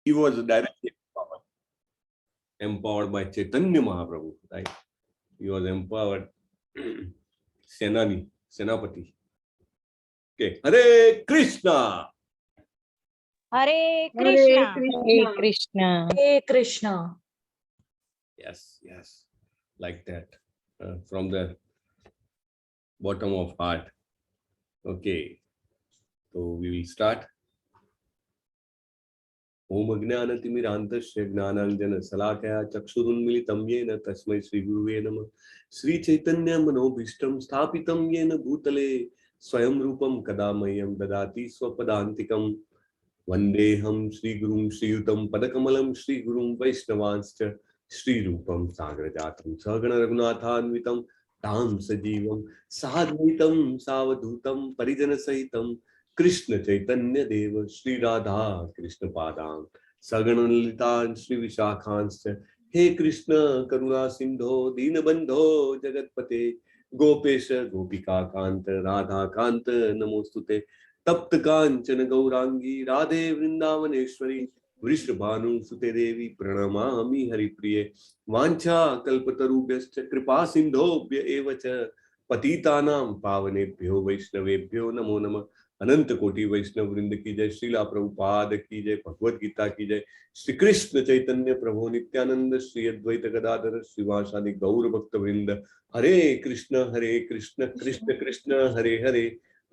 he was directly empowered by Chaitanya Mahaprabhu, right? He was empowered. Senapati. Okay. Hare Krishna. Hare Krishna. Hare Krishna. Hare Krishna. Yes, yes. Like that. From the bottom of heart. Okay. So we will start. Om Ajnanatimirandasya Gnananjana Salakaya Chakshurunmilitam Yena Tasmai Sri Guruve Namah Sri Chaitanya Manobhishtam Sthapitam Yena Bhutale Swayam Rupam Kadamayam Dadati Swapadantikam Vandeham Sri Gurum Sri Yutam Padakamalam Sri Gurum Vaishnavanscha Sri Rupam Sagrajatam Sagana Raghunathanvitam Tam Sajivam Sadvaitam Savadhutam Parijana Sahitam Krishna Chaitanya Deva Sri Radha Krishna Padam Saganalitan Sri Vishakhanscha He Krishna Karuna Sindho Dinabandho Jagatpate Gopesha Gopika Kanta Radha Kanta Namostute Tapta Kanchana Gaurangi Radhe Vrindavaneshwari Vrishabhanu Sute Devi Pranamami Haripriye Vancha Kalpatarubhyascha Kripa Sindhobhya Evacha Patitanam Pavanebhyo Vaishnavebhyo Namo Namah अनंत कोटि वैष्णव वृंद की जय, श्रीला प्रभुपाद की जय, भगवद गीता की जय, श्री कृष्ण चैतन्य प्रभु नित्यानंद, श्री अद्वैत गदाधर श्रीवासादि गौर भक्त वृंद, Hare Krishna Krishna Krishna Hare Hare,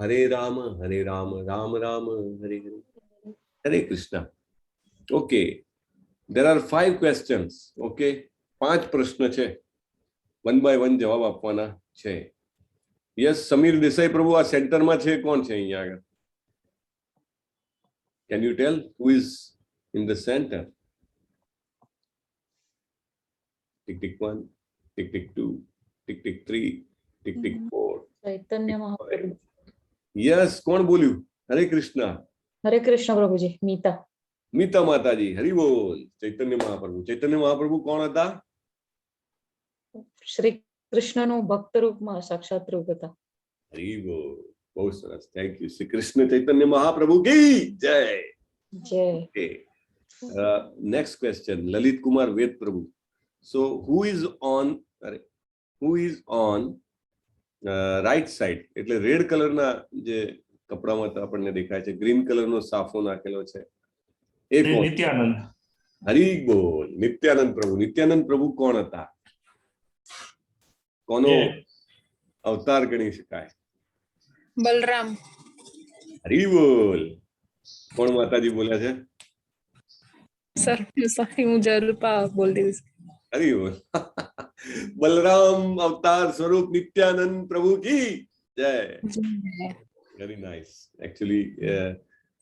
Hare Ram Ram Ram Hare Hare. Hare Krishna. Okay, there are 5 questions. Okay, 5 प्रश्न છે, 1 by 1 જવાબ આપવાના છે. યસ, સમીર દેસાઈ પ્રભુ આ સેન્ટરમાં છે, કોણ છે અહીંયા આગળ? Can you tell who is in the center? Tick tick 1, tick tick 2, tick tick 3, tick tick 4. Chaitanya Mahaprabhu. Yes, કોણ બોલ્યું? હરે કૃષ્ણ. હરે કૃષ્ણ પ્રભુજી. મીતા. મીતા માતાજી, હરિ બોલ. ચૈતન્ય મહાપ્રભુ. ચૈતન્ય મહાપ્રભુ કોણ હતા? શ્રી કૃષ્ણનું ભક્ત રૂપમાં સાક્ષાત રૂપ હતા. હરિ બોલ. बहुत सरस, थैंक यू. श्री कृष्ण चैतन्य महाप्रभु की जय. जय. Okay. Next question, Lalit Kumar Ved Prabhu. So who is on right side? એટલે રેડ કલરના જે કપડામાં આપણને દેખાય છે, ગ્રીન કલરનો સાફો નાખેલો છે, એ કોણ? નિત્યાનંદ. હરિ બોલ. નિત્યાનંદ પ્રભુ. નિત્યાનંદ પ્રભુ કોણ હતા? કોનો અવતાર ગણી શકાય? બલરામ. હરિ બોલ. કોણ માતાજી બોલ્યા છે? સર સોરી, હું જરૂર બોલ દઈશ. હરિ બોલ. બલરામ અવતાર સ્વરૂપ નિત્યાનંદ પ્રભુ કી જય. Very nice. એકચ્યુઅલી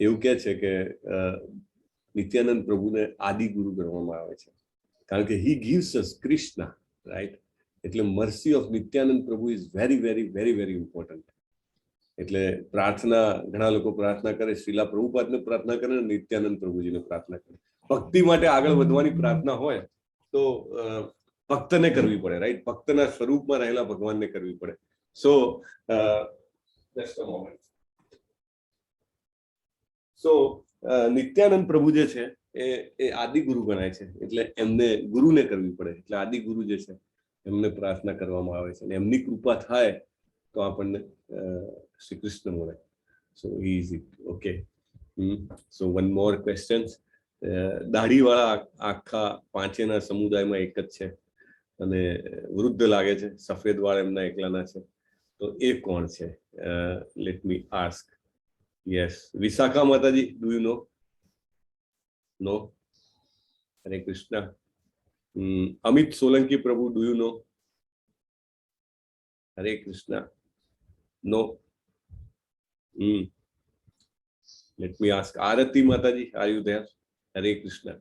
એવું કે છે કે નિત્યાનંદ પ્રભુને આદિ ગુરુ ગણવામાં આવે છે, કારણ કે હી ગિવ્સ અસ કૃષ્ણ, રાઈટ? એટલે મર્સી ઓફ નિત્યાનંદ પ્રભુ is very very very very important. એટલે પ્રાર્થના, ઘણા લોકો પ્રાર્થના કરે, શ્રીલા પ્રભુપાદને પ્રાર્થના કરે, નિત્યાનંદ પ્રભુજીને પ્રાર્થના કરે. ભક્તિ માટે આગળ વધવાની પ્રાર્થના હોય તો ભક્તને કરવી પડે, રાઈટ? ભક્તના સ્વરૂપમાં રહેલા ભગવાનને કરવી પડે. So just a moment. So Nityananda Prabhu જે છે એ આદિ ગુરુ ગણાય છે, એટલે એમને ગુરુને કરવી પડે. એટલે આદિ ગુરુ જે છે એમને પ્રાર્થના કરવામાં આવે છે, અને એમની કૃપા થાય તો આપણને શ્રી કૃષ્ણ મળે. સો ઇઝી. ઓકે, સો વન મોર ક્વેશ્ચન. દાઢીવાળા આખા પાંચેના સમુદાયમાં એક જ છે અને વૃદ્ધ લાગે છે, સફેદ વાળ એમના એકલાના છે, તો એ કોણ છે? Late me ask. યસ, વિશાખા માતાજી, ડુ યુ નો? નો. હરે કૃષ્ણ. અમિત સોલંકી પ્રભુ, do you know? Hare Krishna. No. Let me ask Arati Mataji, are you there? Hare Krishna.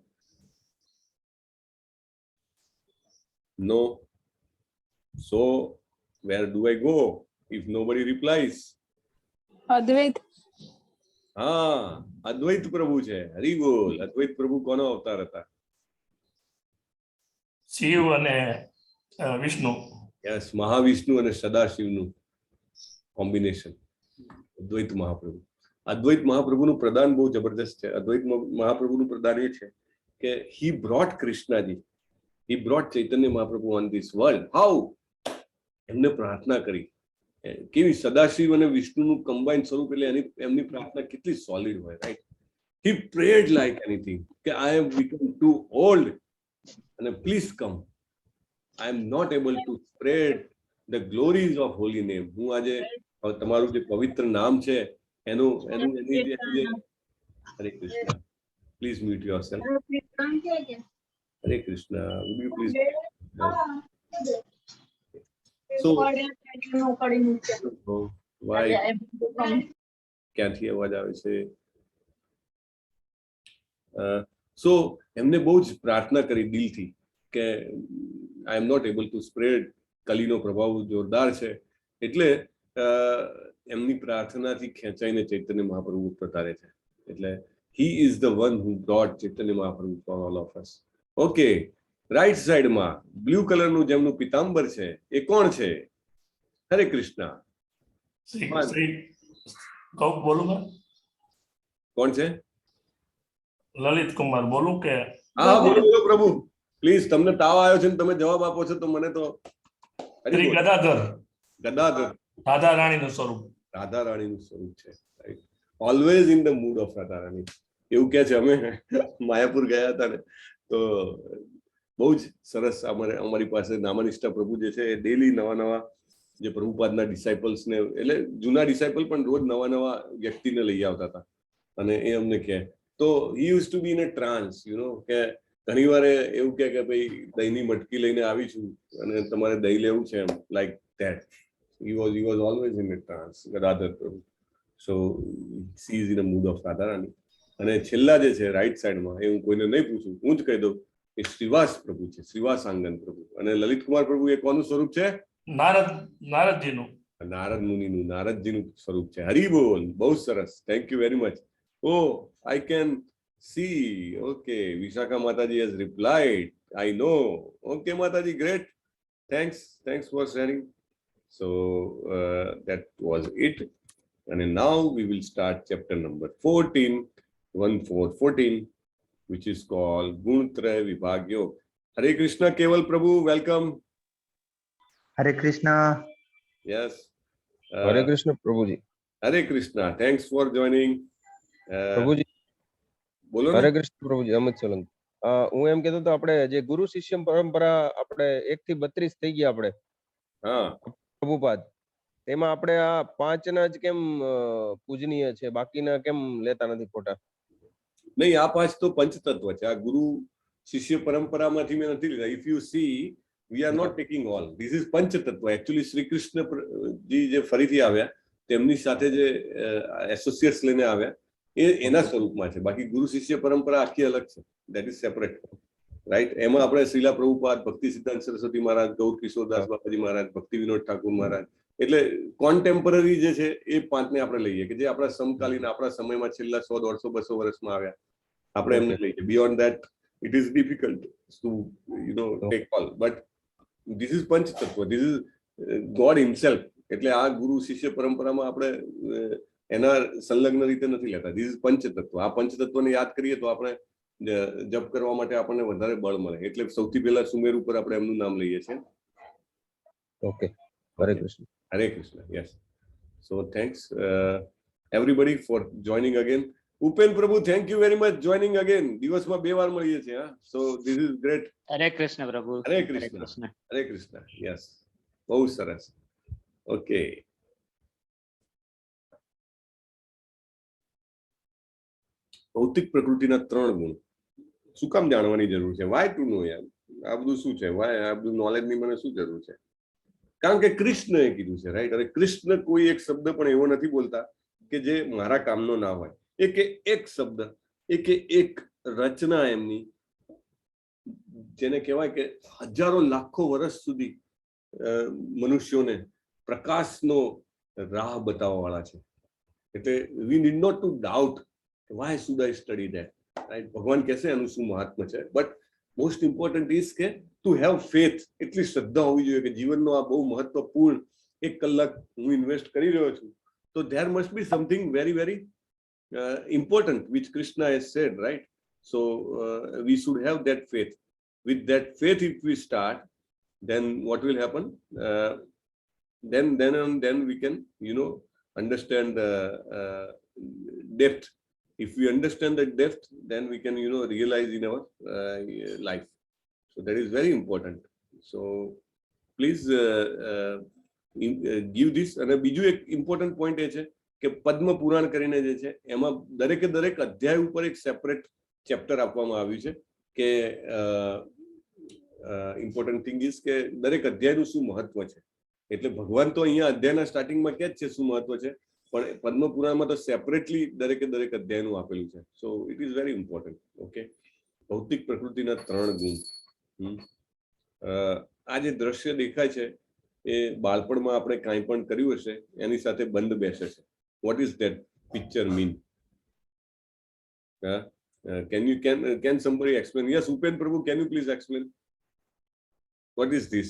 No. So where do I go if nobody replies? અદ્વૈત. અદ્વૈત પ્રભુ છે. હરિ બોલ. અદ્વૈત પ્રભુ કોનો અવતાર હતા? શિવ અને વિષ્ણુ. યસ, મહાવિષ્ણુ અને સદાશિવનું કોમ્બિનેશન. અદ્વૈત મહાપ્રભુ. અદ્વૈત મહાપ્રભુનું પ્રદાન બહુ જબરદસ્ત છે. અદ્વૈત મહાપ્રભુનું પ્રદાન એ છે કે he brought Krishnaji, he brought Chaitanya Mahaprabhu on this world. How? એમને પ્રાર્થના કરી. કેવી સદાશિવ અને વિષ્ણુનું કમ્બાઇન સ્વરૂપ, એટલે એમની પ્રાર્થના કેટલી સોલિડ હોય, right? He prayed like anything કે I have become too old and please come. I am not able to spread the glories of holy name. હું આજે તમારું જે પવિત્ર નામ છે એનું હરે Krishna. Please mute yourself. Hare Krishna. Would you please? So, why? ક્યાંથી અવાજ આવે છે? સો એમને બહુ જ પ્રાર્થના કરી દિલથી કે I am not able to spread. કલીનો પ્રભાવ જોરદાર છે, એટલે એમની પ્રાર્થનાથી ખેંચાઈને ચૈતન્ય મહાપ્રભુ પ્રતારે છે. એટલે he is the one who brought Chaitanya Mahaprabhu for all of us. Okay, right સાઈડમાં બ્લુ કલરનું જેમનું પિતાંબર છે એ કોણ છે? હરે કૃષ્ણ. બોલું કોણ છે? લલિત કુમાર બોલું કે? હા, બોલો બોલો પ્રભુ પ્લીઝ. તમને તાવ આવ્યો છે ને તમે જવાબ આપો છો તો મને તો શ્રી ગદાધર. ગદાધર રાધા રાણીનું સ્વરૂપ. રાધા રાણીનું સ્વરૂપ છે, right? Always in the mood of Radha Rani એવું કે છે. અમે માયાપુર ગયા હતા ને તો બહુ જ સરસ અમારી પાસે નામાનિષ્ઠા પ્રભુ જે છે એ ડેલી નવા જે પ્રભુપાદના ડિસાઇપલ્સને, એટલે જૂના ડિસાઇપલ પણ રોજ નવા વ્યક્તિને લઈ આવતા હતા અને એ અમને કહે. તો he use to be in a trance, you know, કે ઘણી વાર એવું કે ભાઈ દહીંની મટકી લઈને આવી છું અને તમારે દહીં લેવું છે, એમ like that. He was always in a trance, Gadadhar Prabhu. So she is in a mood of Radharani. અને છેલ્લા જે છે રાઈટ સાઈડમાં, એ હું કોઈને નહીં પૂછું, હું જ કહી દઉં, એ શ્રીવાસ પ્રભુ છે, શ્રીવાસ આંગન પ્રભુ. અને લલિત કુમાર પ્રભુ એ કોનું સ્વરૂપ છે? નારદજીનું. નારદ મુનિનું, નારદજીનું સ્વરૂપ છે. હરી બોલ. બહુ સરસ, thank you very much. Oh, I can see. Okay, Vishakha Mataji has replied. I know. Okay Mataji, great. Thanks for sharing. So that was it. And now we will start chapter number 14, which is called Guntraya Vibhag Yoga. Hare Krishna, Keval Prabhu, welcome. Hare Krishna. Yes. Hare Krishna, Prabhuji. Hare Krishna, thanks for joining. Prabhuji. બોલો ને. હરે કૃષ્ણ પ્રભુજી. અમિત સોલંકી. હું એમ કહેતો હતો, આપણે જે ગુરુ શિષ્ય પરંપરા આપણે 1 થી 32 થઈ ગયા આપણે. હા, પ્રભુપાદ, તેમાં આપણે આ 5 ના જ કેમ પૂજનીય છે, બાકીના કેમ લેતા નથી ખોટા? નહીં, આ 5 તો પંચતત્વ છે. આ ગુરુ શિષ્ય પરંપરામાંથી મેં નથી લીધા. If you see, we are not taking all. This is Panchatattva. Actually Shri Krishnaji જે ફરીથી આવ્યા તેમની સાથે જે એસોસિએટ્સ લઈને આવ્યા એના સ્વરૂપમાં છે. બાકી ગુરુ શિષ્ય પરંપરા આખી અલગ છે. That is separate, right? એમાં આપણે શ્રીલા પ્રભુપાદ, ભક્તિ સિદ્ધાંત સરસ્વતી મહારાજ, ગૌર કિશોરદાસ બાપાજી મહારાજ, ભક્તિ વિનોદ ઠાકુર મહારાજ, એટલે કોન્ટેમ્પરરી જે છે એ 5ને આપણે લઈએ કે જે આપણા સમકાલીન, આપણા સમયમાં છેલ્લા 100, 150, 200 વર્ષમાં આવ્યા, આપણે એમને લઈએ. Beyond that it is difficult to take all. But this is Panchatattva, this is God himself. એટલે આ ગુરુ શિષ્ય પરંપરામાં આપણે એના સંલગ્ન રીતે નથી લેતા. This is Panchatattva. આ પંચતત્વને યાદ કરીએ તો આપણે જપ કરવા માટે આપણને વધારે બળ મળે. એટલે સૌથી પહેલા સુમેર ઉપર આપણે એમનું નામ લઈએ છીએ. Okay, Hare Krishna. Hare Krishna, yes. So thanks everybody for joining again. Upen Prabhu, thank you very much joining again. દિવસમાં 2 વાર મળીએ છીએ. So this is great. Hare Krishna Prabhu. Hare Krishna. Hare Krishna. Yes. બહુ સરસ. Okay. ભૌતિક પ્રકૃતિના 3 ગુણ શું કામ જાણવાની જરૂર છે? વાય ટુ નો યાર? આ બધું શું છે? વાય આ બધું નોલેજની મને શું જરૂર છે? કારણ કે કૃષ્ણએ કીધું છે, રાઈટ? અને કૃષ્ણ કોઈ એક શબ્દ પણ એવો નથી બોલતા કે જે મારા કામનો ના હોય. એક શબ્દ, એક રચના એમની, જેને કહેવાય કે હજારો લાખો વર્ષ સુધી મનુષ્યોને પ્રકાશનો રાહ બતાવવા વાળા છે. એટલે we need not to doubt why should I study that, right? ભગવાન કહેશે એનું શું મહાત્મ્ય છે. બટ મોસ્ટ ઇમ્પોર્ટન્ટ ઇઝ કે ટુ હેવ ફેથ. એટલી શ્રદ્ધા હોવી જોઈએ કે જીવનનો આ બહુ મહત્વપૂર્ણ 1 કલાક હું ઇન્વેસ્ટ કરી રહ્યો છું, તો there must be something very very important which Krishna has said, right? So we should have that faith. With that faith, if we start, then what will happen? Then we can, understand the depth. If we understand the depth, then we can, realize in our life. So that is very important. So please give this. અને બીજું એક important point એ છે કે પદ્મ પુરાણ કરીને જે છે એમાં દરેકે દરેક અધ્યાય ઉપર એક સેપરેટ ચેપ્ટર આપવામાં આવ્યું છે કે ઇમ્પોર્ટન્ટ થિંગ ઇઝ કે દરેક અધ્યાયનું શું મહત્વ છે. એટલે ભગવાન તો અહીંયા અધ્યાયના સ્ટાર્ટિંગમાં કે જ છે શું મહત્વ છે, પણ પદ્મ પુરાણમાં તો સેપરેટલી દરેકે દરેક અધ્યાયનું આપેલું છે. So it is very important. Okay, ભૌતિક પ્રકૃતિના 3 ગુણ. આ જે દ્રશ્ય દેખાય છે એ બાળપણમાં આપણે કાંઈ પણ કર્યું હશે એની સાથે બંધ બેસે છે. What is that picture mean? Can somebody explain? Yes, Upen Prabhu, can you please explain? What is this?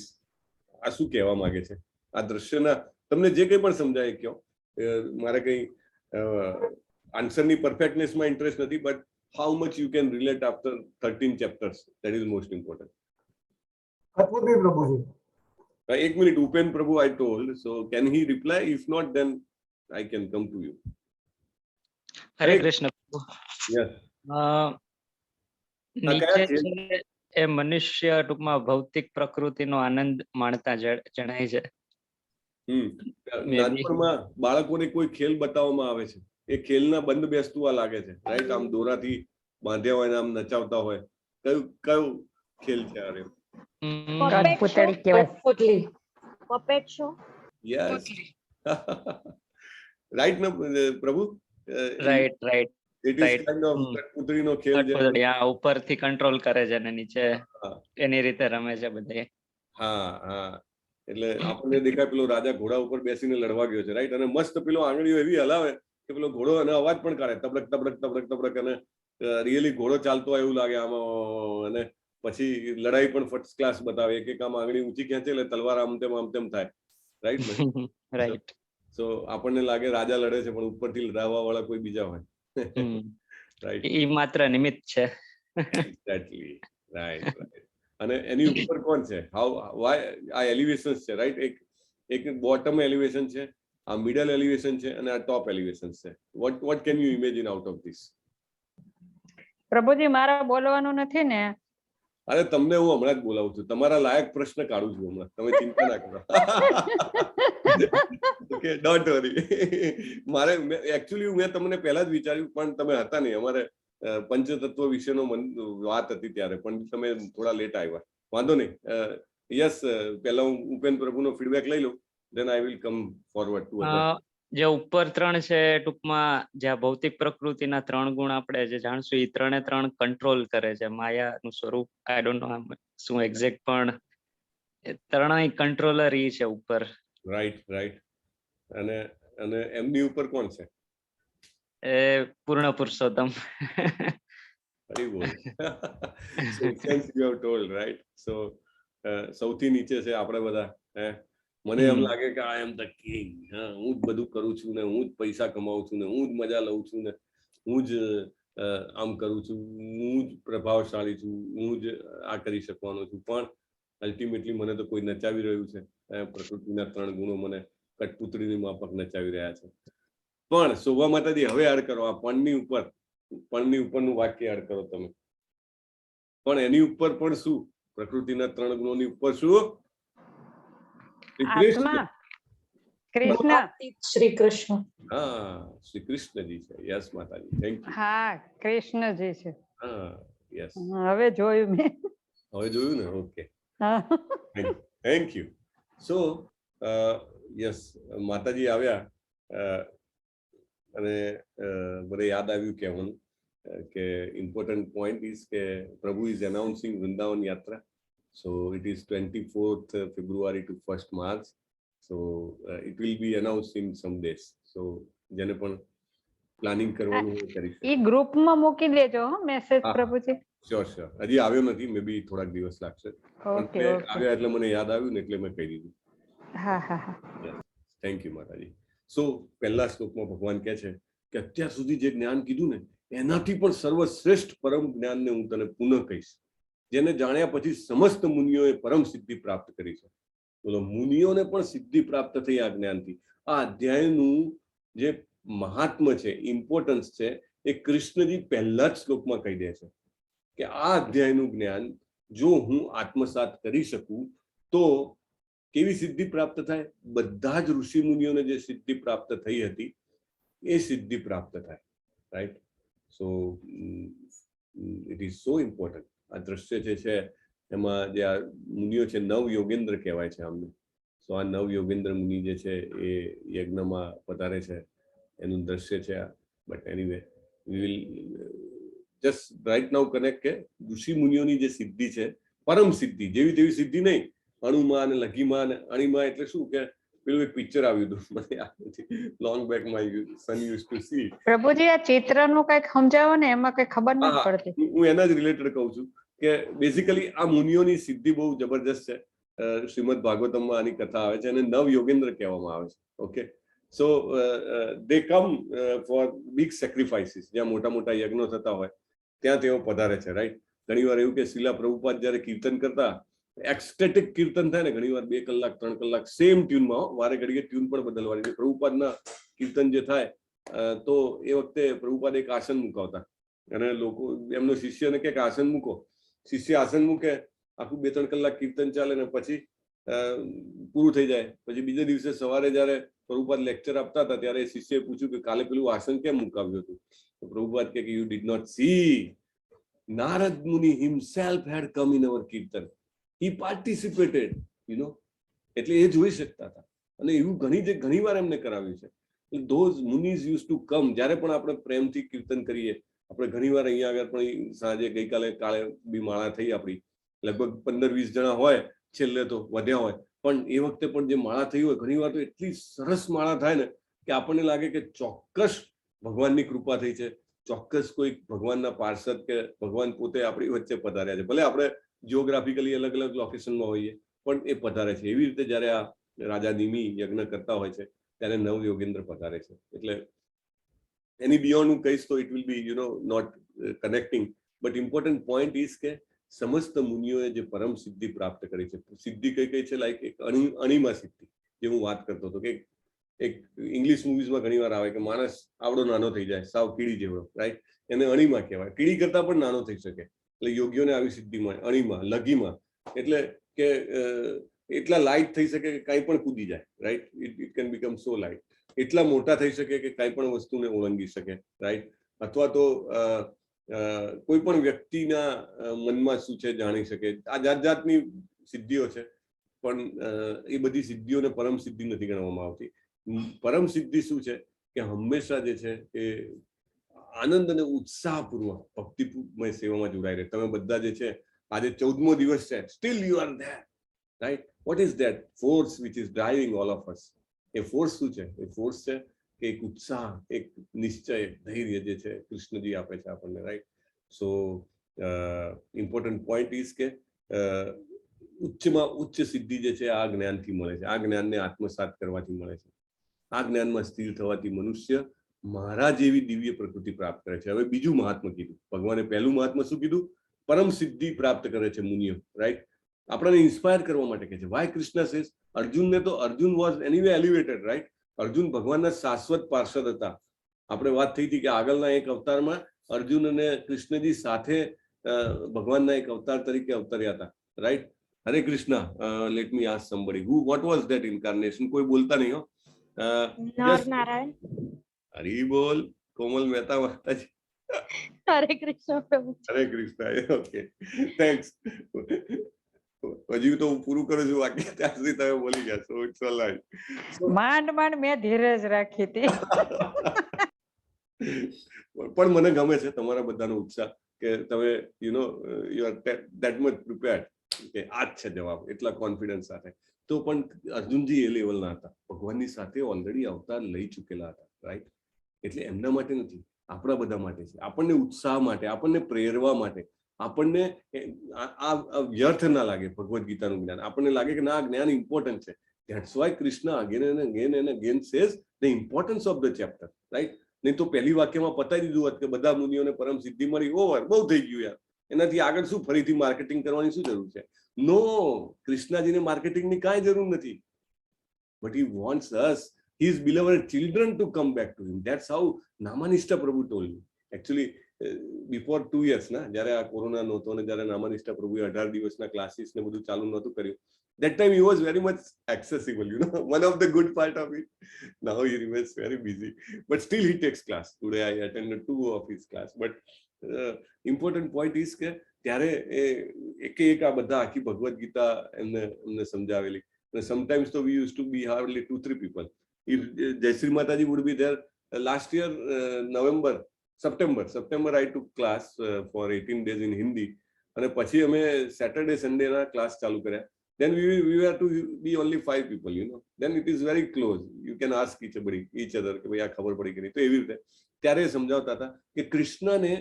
આ શું કહેવા માંગે છે? આ દ્રશ્યના તમને જે કંઈ પણ સમજાય કહો. મારે કંઈ આન્સરની પરફેક્ટનેસમાં ઇન્ટરેસ્ટ નથી, but how much you can relate after 13 chapters, that is most important. Katpuri Prabhuji. Ek minute, Upen Prabhu I told, so can he reply? If not, then I can come to you. હરે કૃષ્ણ પ્રભુ. Yes. નીચે છે એ મનુષ્ય ટૂંકમાં ભૌતિક પ્રકૃતિનો આનંદ માણતા જણાય છે. નાનપણમાં બાળકોને કોઈ ખેલ બતાવવામાં આવે છે, એ ખેલના બંધ બેસતું આ લાગે છે, રાઈટ? આમ દોરાથી બાંધ્યા હોય ને આમ નચાવતા હોય. કયું ખેલ છે આ? Puppet show. Yes. Right na Prabhu? Right It is kind of કઠપૂતળીનો ખેલ છે. ઉપરથી કંટ્રોલ કરે છે ને નીચે એની રીતે રમે છે બધે. હા, એટલે આપણને દેખાય પેલો રાજા ઘોડા ઉપર બેસીને લડવા ગયો છે, રાઈટ? અને મસ્ત પેલો આંગળીઓ એવી હલાવે કે પેલો ઘોડો અને અવાજ પણ કાઢે, તબડક તબડક તબડક તબડક, અને રિયલી ઘોડો ચાલતો હોય એવું લાગે આમાં. અને પછી લડાઈ પણ ફર્સ્ટ ક્લાસ બતાવે, એક આમ આંગળી ઊંચી ખેંચે એટલે તલવાર આમ તેમ થાય, રાઈટ? રાઈટ. સો આપણને લાગે રાજા લડે છે, પણ ઉપરથી લડાવવા વાળા કોઈ બીજા હોય, રાઈટ? ઈ માત્ર નિમિત્ત છે. Exactly, right. અને એની ઉપર કોણ છે? વાય આ એલિવેશન્સ છે, રાઈટ? એક બોટમ એલિવેશન છે, આ મિડલ એલિવેશન છે, અને આ ટોપ એલિવેશન છે. What can you imagine out of this? પ્રભુજી મારા બોલવાનું નથી ને? અરે તમને હું હમણાં જ બોલાવું છું, તમારા લાયક પ્રશ્ન કાઢું છું હમણાં, તમે ચિંતા ના કરો. Okay, don't worry. મારે એકચ્યુઅલી મેં તમને પહેલા જ વિચાર્યું, પણ તમે હતા નહીં. અમારે પંચતત્વ વિશેનો વાત હતી ત્યારે, પણ તમે થોડા લેટ આવ્યા. વાંધો નહીં. યસ, પહેલા હું ઉપેન પ્રભુનો ફીડબેક લઈ લઉં, then I will come forward to જે ઉપર 3 છે ટૂંકમાં જ્યાં ભૌતિક પ્રકૃતિના 3 ગુણ આપણે જે જાણશું એ 3 કંટ્રોલ કરે છે. માયાનું સ્વરૂપ આઈ ડોન્ટ નો શું એક્ઝેક્ટ, પણ 3 કંટ્રોલર ઈ છે ઉપર. રાઈટ. અને એમની ઉપર કોણ છે? એ પૂર્ણ Purushottam. very good. So since you have told, right? So સૌથી નીચે છે આપણે બધા. મને એમ લાગે કે આઈ એમ ધ કિંગ. હું જ બધું કરું છું ને, હું જ પૈસા કમાઉં છું ને, હું જ મજા લઉં છું ને, હું જ આમ કરું છું, હું જ પ્રભાવશાળી છું, હું જ આ કરી શકવાનો છું. પણ અલ્ટિમેટલી મને તો કોઈ નચાવી રહ્યું છે. પ્રકૃતિના 3 ગુણો મને કઠપૂતળીની માફક નચાવી રહ્યા છે. પણ શોભા માતાજી હવે એડ કરો, આ પણની ઉપરનું વાક્ય એડ કરો તમે. પણ એની ઉપર પણ શું? પ્રકૃતિના 3 ગુણોની ઉપર શું? આત્મા, કૃષ્ણ. શ્રી કૃષ્ણ. હા, શ્રી કૃષ્ણજી છે. યસ માતાજી, થેન્ક યુ. હા, કૃષ્ણજી છે. હા, યસ. હવે જોયું મેં. હવે જોયું ને? Okay, thank you. So yes, માતાજી આવ્યા અને મને યાદ આવ્યું કહેવાનું કે ઇમ્પોર્ટન્ટ પોઈન્ટ ઇઝ કે પ્રભુ ઇઝ એનાઉન્સિંગ વૃંદાવન યાત્રા. So it is 24th February to 1st March. So it will be announced in some days. So જેને પણ પ્લાનિંગ કરવાનું હોય કરી શકે. ઈ ગ્રુપમાં મૂકી દેજો મેસેજ પ્રભુજી. શ્યોર. હજી આવ્યો નથી, મે બી થોડાક દિવસ લાગશે. ઓકે. આવ્યા એટલે મને યાદ આવ્યું ને એટલે મેં કહી દીધું. હા. થેન્ક યુ માતાજી. સો પહેલા શ્લોકમાં ભગવાન કહે છે કે અત્યાર સુધી જે જ્ઞાન કીધું ને એનાથી પણ સર્વશ્રેષ્ઠ પરમ જ્ઞાનને હું તને પુનઃ કહીશ, જેને જાણ્યા પછી સમસ્ત મુનિઓએ પરમ સિદ્ધિ પ્રાપ્ત કરી છે. બોલો, મુનિઓને પણ સિદ્ધિ પ્રાપ્ત થઈ આ જ્ઞાનથી. આ અધ્યાયનું જે મહાત્મ છે, ઇમ્પોર્ટન્સ છે, એ કૃષ્ણજી પહેલા જ શ્લોકમાં કહી દે છે કે આ અધ્યાયનું જ્ઞાન જો હું આત્મસાત કરી શકું તો કેવી સિદ્ધિ પ્રાપ્ત થાય? બધા જ ઋષિ મુનિઓને જે સિદ્ધિ પ્રાપ્ત થઈ હતી એ સિદ્ધિ પ્રાપ્ત થાય. Right? So it is so important. આ દ્રશ્ય જે છે એમાં જે આ મુનિઓ છે, નવ યોગેન્દ્ર કહેવાય છે આમને. સો આ નવ યોગેન્દ્ર મુનિ જે છે એ યજ્ઞમાં પધારે છે, એનું દ્રશ્ય છે આ. But anyway we will just right now connect કે ઋષિ મુનિઓની જે સિદ્ધિ છે, પરમ સિદ્ધિ, જેવી તેવી સિદ્ધિ નહીં. અણુમાં અને લઘીમાં અને અણીમાં એટલે શું કે પેલું એક પિક્ચર આવ્યું હતું, મને યાદ નથી, long back my son use to see. પ્રભુજી આ ચિત્રનું કઈક સમજાવો ને, એમાં કઈ ખબર નથી પડતી. હું એના જ રિલેટેડ કહું છું કે બેઝિકલી આ મુનિઓની સિદ્ધિ બહુ જબરજસ્ત છે. શ્રીમદ ભાગવતમમાં આની કથા આવે છે અને નવ યોગેન્દ્ર કહેવામાં આવે છે. Okay, so they come for big sacrifices. જ્યાં મોટા મોટા યજ્ઞો થતા હોય ત્યાં તેઓ પધારે છે. રાઈટ? ઘણી વાર એવું કે શિલા પ્રભુપાદ જયારે કીર્તન કરતા, એક્સટેટિક કીર્તન થાય ને, ઘણી વાર 2 કલાક 3 કલાક સેમ ટ્યુનમાં, વારે ઘડીએ ટ્યુન પણ બદલવાની. પ્રભુપાદના કીર્તન જે થાય તો એ વખતે પ્રભુપાદ એક આસન મુકાવતા અને લોકો એમનો શિષ્યને કે આસન મૂકો. શિષ્ય આસન મૂકે, આખું 2-3 કલાક કીર્તન ચાલે ને પછી પૂરું થઈ જાય. પછી બીજા દિવસે સવારે જયારે પ્રભુપાદ લેક્ચર આપતા હતા ત્યારે શિષ્યએ પૂછ્યું કે કાલે પેલું આસન કેમ મુકાવ્યું હતું? તો પ્રભુપાદ કે you did not see, Narad Muni himself had come in our kirtan, he participated, you know. એટલે એ જોઈ શકતા હતા અને એવું ઘણી વાર એમને કરાવ્યું છે. Those munis use to come. જ્યારે પણ આપણે પ્રેમથી કીર્તન કરીએ, આપણે ઘણી વાર અહીંયા આગળ પણ સાંજે ગઈકાલે કાલે બી માળા થઈ આપણી, લગભગ 15-20 જણા હોય, છેલ્લે તો વધ્યા હોય, પણ એ વખતે પણ જે માળા થઈ હોય ઘણી વાર તો એટલી સરસ માળા થાય ને કે આપણને લાગે કે ચોક્કસ ભગવાનની કૃપા થઈ છે, ચોક્કસ કોઈ ભગવાનના પાર્ષદ કે ભગવાન પોતે આપણી વચ્ચે પધાર્યા છે. ભલે આપણે જીઓગ્રાફિકલી અલગ અલગ લોકેશનમાં હોઈએ પણ એ પધારે છે. એવી રીતે જયારે આ રાજા નિમિ યજ્ઞ કરતા હોય છે ત્યારે નવ યોગેન્દ્ર પધારે છે. એટલે એની બિયોન્ડ હું કહીશ તો it will be not connecting, but important point is કે સમસ્ત મુનિઓએ જે પરમ સિદ્ધિ પ્રાપ્ત કરી છે. સિદ્ધિ કઈ કઈ છે? લાઈક એક અણીમા સિદ્ધિ, જે હું વાત કરતો હતો કે એક ઇંગ્લિશ મુવીઝમાં ઘણી વાર આવે કે માણસ આવડો નાનો થઈ જાય, સાવ કીડી જેવડો. રાઈટ? એને અણીમા કહેવાય. કીડી કરતા પણ નાનો થઈ શકે. એટલે યોગીઓને આવી સિદ્ધિ મળે. અણીમા, લઘીમાં એટલે કે એટલા લાઇટ થઈ શકે કે કાંઈ પણ કૂદી જાય. Right? It can become so light. એટલા મોટા થઈ શકે કે કાંઈ પણ વસ્તુને ઓળંગી શકે. રાઈટ? અથવા તો કોઈ પણ વ્યક્તિના મનમાં શું છે જાણી શકે. આ જાતની સિદ્ધિઓ છે, પણ એ બધી સિદ્ધિઓને પરમ સિદ્ધિ નથી ગણવામાં આવતી. પરમ સિદ્ધિ શું છે કે હંમેશા જે છે એ આનંદ અને ઉત્સાહપૂર્વક ભક્તિમય સેવામાં જોડાઈ રહે. તમે બધા જે છે આજે 14મો દિવસ છે, steel you are there. Right? What is that force which is driving all of us? A force શું છે? એ ફોર્સ છે કે એક ઉત્સાહ, એક નિશ્ચય, ધૈર્ય જે છે કૃષ્ણજી આપે છે આપણને. Right? So important point is કે ઉચ્ચમાં ઉચ્ચ સિદ્ધિ જે છે આ જ્ઞાનથી મળે છે. આ જ્ઞાનને આત્મસાત કરવાથી મળે છે. આ જ્ઞાનમાં સ્થિર થવાથી મનુષ્ય મારા જેવી દિવ્ય પ્રકૃતિ પ્રાપ્ત કરે છે. હવે બીજું મહાત્મા કીધું ભગવાને. પહેલું મહાત્મા શું કીધું? પરમ સિદ્ધિ પ્રાપ્ત કરે છે મુનિઓ. રાઈટ? આપણને ઇન્સ્પાયર કરવા માટે કહે છે. વાય કૃષ્ણ સેઝ અર્જુનને તો Arjun was anyway elevated. Right? Arjun ભગવાનના શાશ્વત પાર્ષદ હતા. આપણે વાત થઈ હતી કે આગળના એક અવતારમાં અર્જુન અને કૃષ્ણજી સાથે ભગવાનના એક અવતાર તરીકે અવતર્યા હતા. Right? Hare Krishna. Let me ask somebody who what was that incarnation? કોઈ બોલતા નહીં હો. નારાયણ. હરી બોલ. કોમલ મહેતા માતાજી. હરે કૃષ્ણ પ્રભુ. હરે કૃષ્ણ. Okay, thanks. હજી તો હું પૂરું કરું છું વાક્ય, ત્યાં સુધી તમે બોલી ગયા. So it's all right. માંડ મેં ધીરજ રાખી હતી. પણ મને ગમે છે તમારા બધાનો ઉત્સાહ કે તમે you are that much prepared કે આ જ છે જવાબ, એટલા કોન્ફિડન્સ સાથે. તો પણ અર્જુનજી એ લેવલના હતા. ભગવાનની સાથે ઓલરેડી અવતાર લઈ ચૂકેલા હતા. રાઈટ? એટલે એમના માટે નથી, આપણા બધા માટે છે. આપણને ઉત્સાહ માટે, આપણને પ્રેરવા માટે, આપણને આ વ્યર્થ ના લાગે ભગવદ્ ગીતાનું જ્ઞાન. આપણને લાગે કે ના, આ જ્ઞાન ઇમ્પોર્ટન્ટ છે. That's why Krishna again and again says the importance of the chapter. Right? નહીં તો પહેલી વાક્યમાં પતાવી દીધું હોત કે બધા મુનિઓને પરમ સિદ્ધિ મળી, ઓવર, બહુ થઈ ગયું યાર. એનાથી આગળ શું ફરીથી માર્કેટિંગ કરવાની શું જરૂર છે? નો, કૃષ્ણજીને માર્કેટિંગની કાંઈ જરૂર નથી. But he wants us, his beloved children to come back to him. That's how Namanishta Prabhu told me. Actually, before 2 years, ના જ્યારે આ કોરોના નહોતો અને જ્યારે નામાનિષ્ઠા પ્રભુએ 18 દિવસના ક્લાસીસ ને બધું ચાલુ નહોતું કર્યું, that time he was very much accessible, you know, one of the good part of it. Now he remains very busy, but still he takes class. Today I attended 2 of his class, but important point is કે ત્યારે એક આ બધા આખી ભગવદ ગીતા એમને સમજાવેલી. Sometimes so we used to be hardly 2-3 people. If Jayashree Mataji would be there last year, September I took class for 18 days in Hindi. અને પછી અમે Saturday Sunday ના ક્લાસ ચાલુ કર્યા. Then we were to be only 5 people, you know. Then it is very close. You can ask each other કે ભાઈ આ ખબર પડી કે નહીં. તો એવી રીતે ત્યારે સમજાવતા હતા કે કૃષ્ણને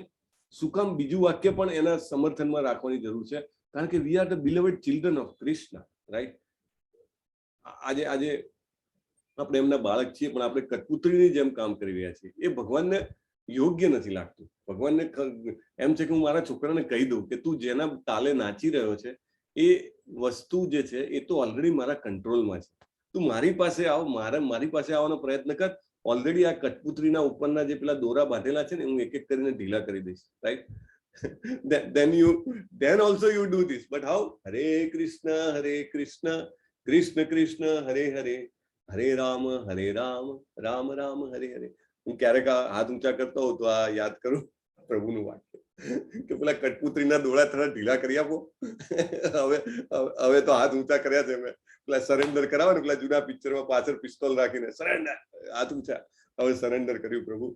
શું કામ બીજું વાક્ય પણ એના સમર્થનમાં રાખવાની જરૂર છે, કારણ કે we are the beloved children of Krishna, right? આજે આપણે એમના બાળક છીએ, પણ આપણે કઠપુતળીની જેમ કામ કરી રહ્યા છીએ. એ ભગવાનને યોગ્ય નથી લાગતું. ભગવાનને એમ છે કે હું મારા છોકરાને કહી દઉં કે તું જેના તાલે નાચી રહ્યો છે એ વસ્તુ જે છે એ તો ઓલરેડી મારા કંટ્રોલમાં છે. તું મારી પાસે આવ, મારી પાસે આવવાનો પ્રયત્ન કર. ઓલરેડી આ કઠપુતળીના ઉપરના જે પેલા દોરા બાંધેલા છે ને હું એક એક કરીને ઢીલા કરી દઈશ, right? then also you do this, but how? Hare Krishna Krishna Krishna Hare Hare, Hare Rama Rama Rama Hare Hare. હું ક્યારેક હાથ ઊંચા કરતો હોઉં તો આ યાદ કરું પ્રભુનું વાક્ય કે પેલા કઠપુતળીના દોડા થોડા ઢીલા કરી આપો. હવે તો હાથ ઊંચા કર્યા છે મેં. પેલા સરેન્ડર કરાવે ને પેલા જૂના પિક્ચરમાં પાછળ પિસ્તોલ રાખીને સરેન્ડર, હાથ ઊંચા, હવે સરેન્ડર કર્યું પ્રભુ,